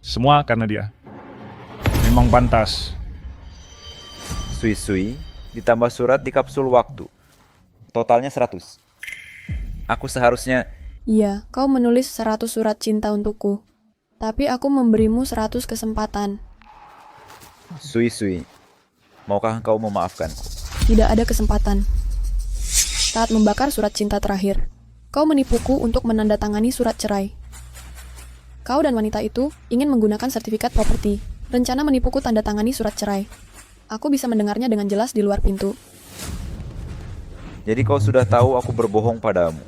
Semua karena dia. Memang pantas. Sui-sui ditambah surat di kapsul waktu. Totalnya 100. Aku seharusnya... Iya, kau menulis 100 surat cinta untukku. Tapi aku memberimu 100 kesempatan. Sui-sui, maukah engkau memaafkanku? Tidak ada kesempatan. Saat membakar surat cinta terakhir, kau menipuku untuk menandatangani surat cerai. Kau dan wanita itu ingin menggunakan sertifikat properti. Rencana menipuku tanda tangani surat cerai. Aku bisa mendengarnya dengan jelas di luar pintu. Jadi kau sudah tahu aku berbohong padamu.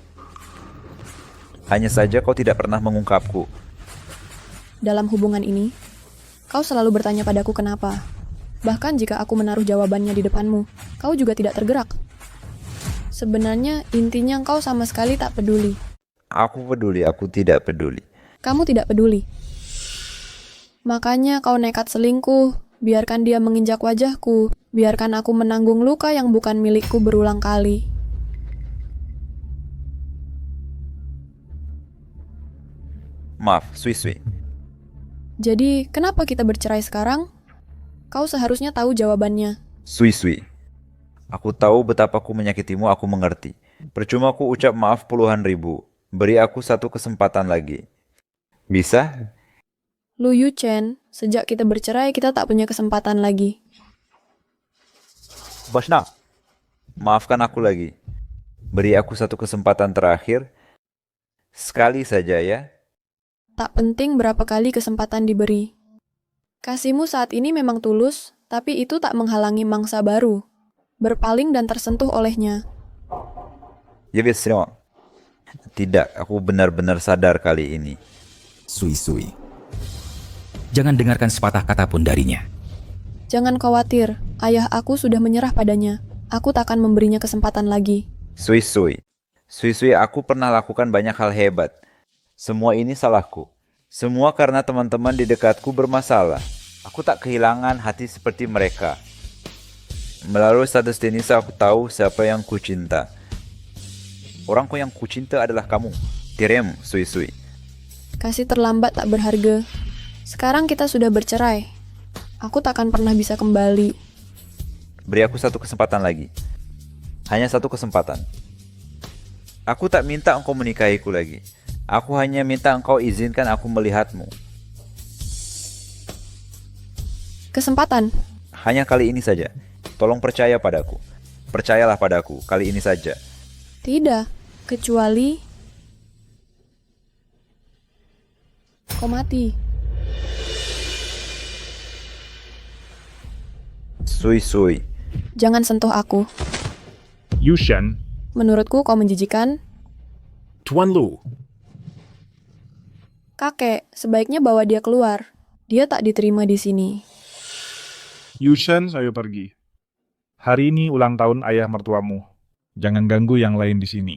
Hanya saja kau tidak pernah mengungkapku. Dalam hubungan ini, kau selalu bertanya padaku kenapa. Bahkan jika aku menaruh jawabannya di depanmu, kau juga tidak tergerak. Sebenarnya intinya kau sama sekali tak peduli. Aku peduli, aku tidak peduli. Kamu tidak peduli. Makanya kau nekat selingkuh. Biarkan dia menginjak wajahku. Biarkan aku menanggung luka yang bukan milikku berulang kali. Maaf, Sui-sui. Jadi, kenapa kita bercerai sekarang? Kau seharusnya tahu jawabannya. Sui-sui. Aku tahu betapa aku menyakitimu, aku mengerti. Percuma aku ucap maaf puluhan ribu. Beri aku satu kesempatan lagi. Bisa? Lu Yu Chen, sejak kita bercerai kita tak punya kesempatan lagi. Bosna, maafkan aku lagi. Beri aku satu kesempatan terakhir. Sekali saja ya. Tak penting berapa kali kesempatan diberi. Kasihmu saat ini memang tulus, tapi itu tak menghalangi mangsa baru. Berpaling dan tersentuh olehnya. Ya biasa. Tidak, aku benar-benar sadar kali ini. Sui-sui. Jangan dengarkan sepatah kata pun darinya. Jangan khawatir, ayah aku sudah menyerah padanya. Aku tak akan memberinya kesempatan lagi. Sui-sui. Sui-sui, aku pernah lakukan banyak hal hebat. Semua ini salahku. Semua karena teman-teman di dekatku bermasalah. Aku tak kehilangan hati seperti mereka. Melalui status Denisa aku tahu siapa yang kucinta. Orangku yang kucinta adalah kamu. Tirem, Sui-sui. Kasih terlambat tak berharga. Sekarang kita sudah bercerai. Aku tak akan pernah bisa kembali. Beri aku satu kesempatan lagi. Hanya satu kesempatan. Aku tak minta engkau menikahiku lagi. Aku hanya minta engkau izinkan aku melihatmu. Kesempatan. Hanya kali ini saja. Tolong percaya padaku. Percayalah padaku, kali ini saja. Tidak, kecuali kau mati. Sui-sui. Jangan sentuh aku. Yushan. Menurutku kau menjijikan. Tuan Lu. Kakek, sebaiknya bawa dia keluar. Dia tak diterima di sini. Yushan, saya pergi. Hari ini ulang tahun ayah mertuamu. Jangan ganggu yang lain di sini.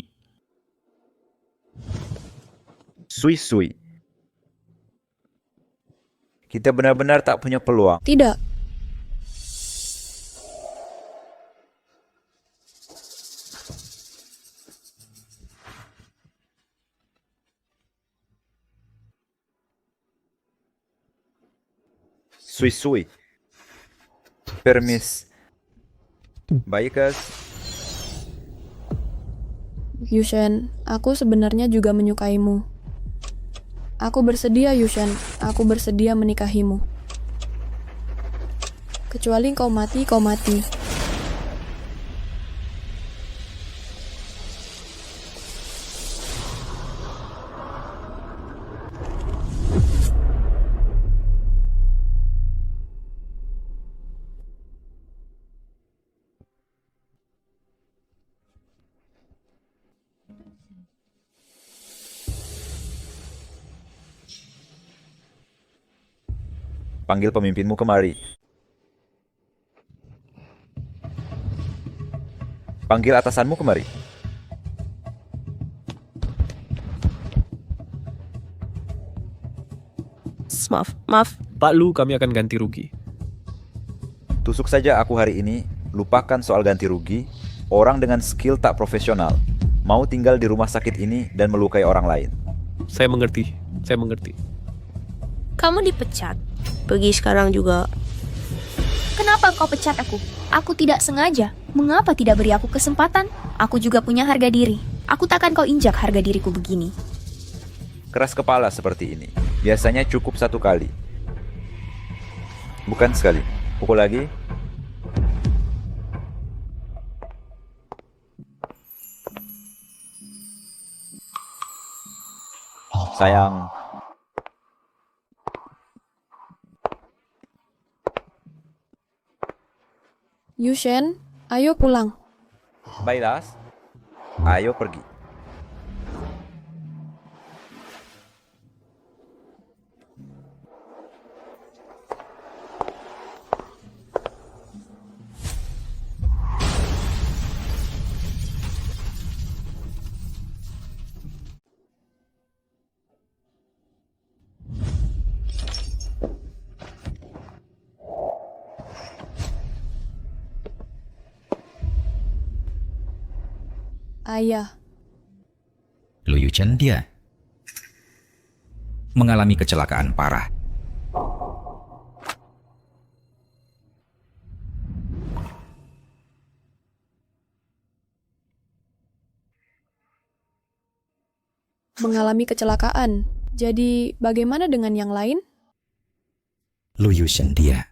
Sui-sui. Kita benar-benar tak punya peluang. Tidak. Sui-sui. Permis. Baikas. Yushen, aku sebenarnya juga menyukaimu. Aku bersedia, Yushen. Aku bersedia menikahimu. Kecuali kau mati, kau mati. Panggil pemimpinmu kemari. Panggil atasanmu kemari. Maaf. Pak Lu, kami akan ganti rugi. Tusuk saja aku hari ini, lupakan soal ganti rugi. Orang dengan skill tak profesional mau tinggal di rumah sakit ini dan melukai orang lain. Saya mengerti. Kamu dipecat. Pergi sekarang juga. Kenapa kau pecat aku? Aku tidak sengaja. Mengapa tidak beri aku kesempatan? Aku juga punya harga diri. Aku takkan kau injak harga diriku begini. Keras kepala seperti ini biasanya cukup 1 kali. Bukan sekali. Pukul lagi. Sayang. Yushen, ayo pulang. Baiklah. Ayo pergi. Ayah, Lu Yuchen dia mengalami kecelakaan parah. mengalami kecelakaan. Jadi, bagaimana dengan yang lain? Lu Yuchen dia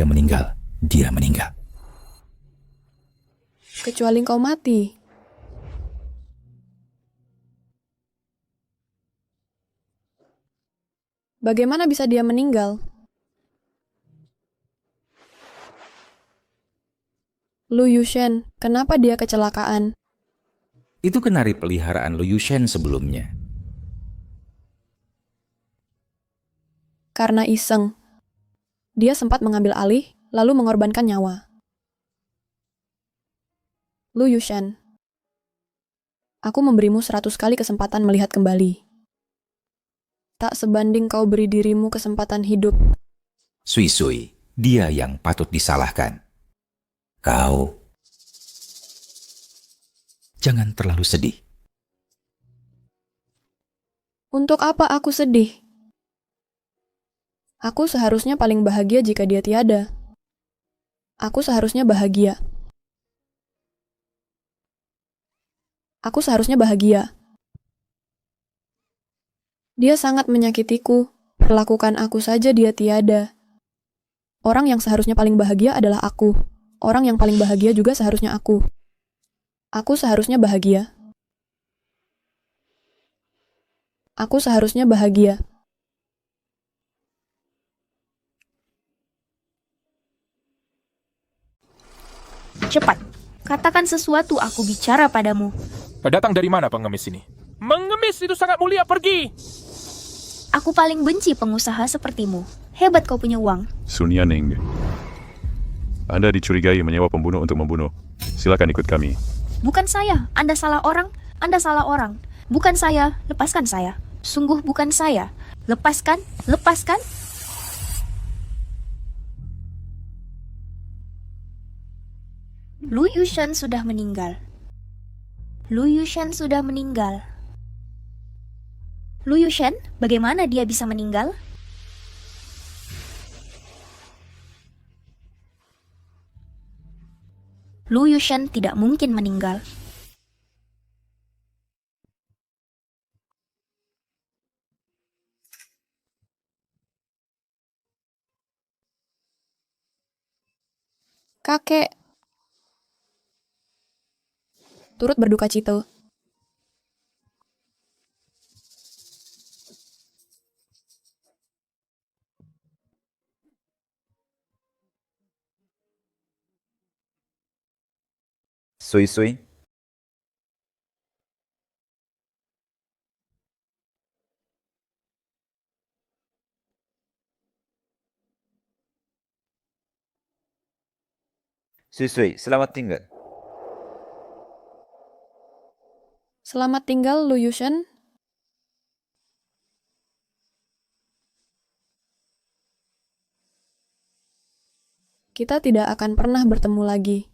meninggal, dia meninggal. Kecuali kau mati. Bagaimana bisa dia meninggal? Lu Yushen, kenapa dia kecelakaan? Itu kenari peliharaan Lu Yuchen sebelumnya. Karena iseng. Dia sempat mengambil alih, lalu mengorbankan nyawa. Lu Yushen, aku memberimu 100 kali kesempatan melihat kembali. Tak sebanding kau beri dirimu kesempatan hidup. Sui, dia yang patut disalahkan. Kau jangan terlalu sedih. Untuk apa aku sedih? Aku seharusnya paling bahagia jika dia tiada. Aku seharusnya bahagia. Aku seharusnya bahagia. Dia sangat menyakitiku. Perlakukan aku saja dia tiada. Orang yang seharusnya paling bahagia adalah aku. Orang yang paling bahagia juga seharusnya aku. Aku seharusnya bahagia. Aku seharusnya bahagia. Cepat, katakan sesuatu, aku bicara padamu. Datang dari mana pengemis ini? Mengemis itu sangat mulia, pergi! Aku paling benci pengusaha sepertimu. Hebat kau punya uang. Sunyaning. Anda dicurigai menyewa pembunuh untuk membunuh. Silakan ikut kami. Bukan saya, Anda salah orang. Anda salah orang. Bukan saya, lepaskan saya. Sungguh bukan saya. Lepaskan, lepaskan. Lu Yushen sudah meninggal. Lu Yushen sudah meninggal. Lu Yushen, bagaimana dia bisa meninggal? Lu Yushen tidak mungkin meninggal. Kakek. Turut berduka cita. Sui. Sui, selamat tinggal. Selamat tinggal, Lu Yushen. Kita tidak akan pernah bertemu lagi.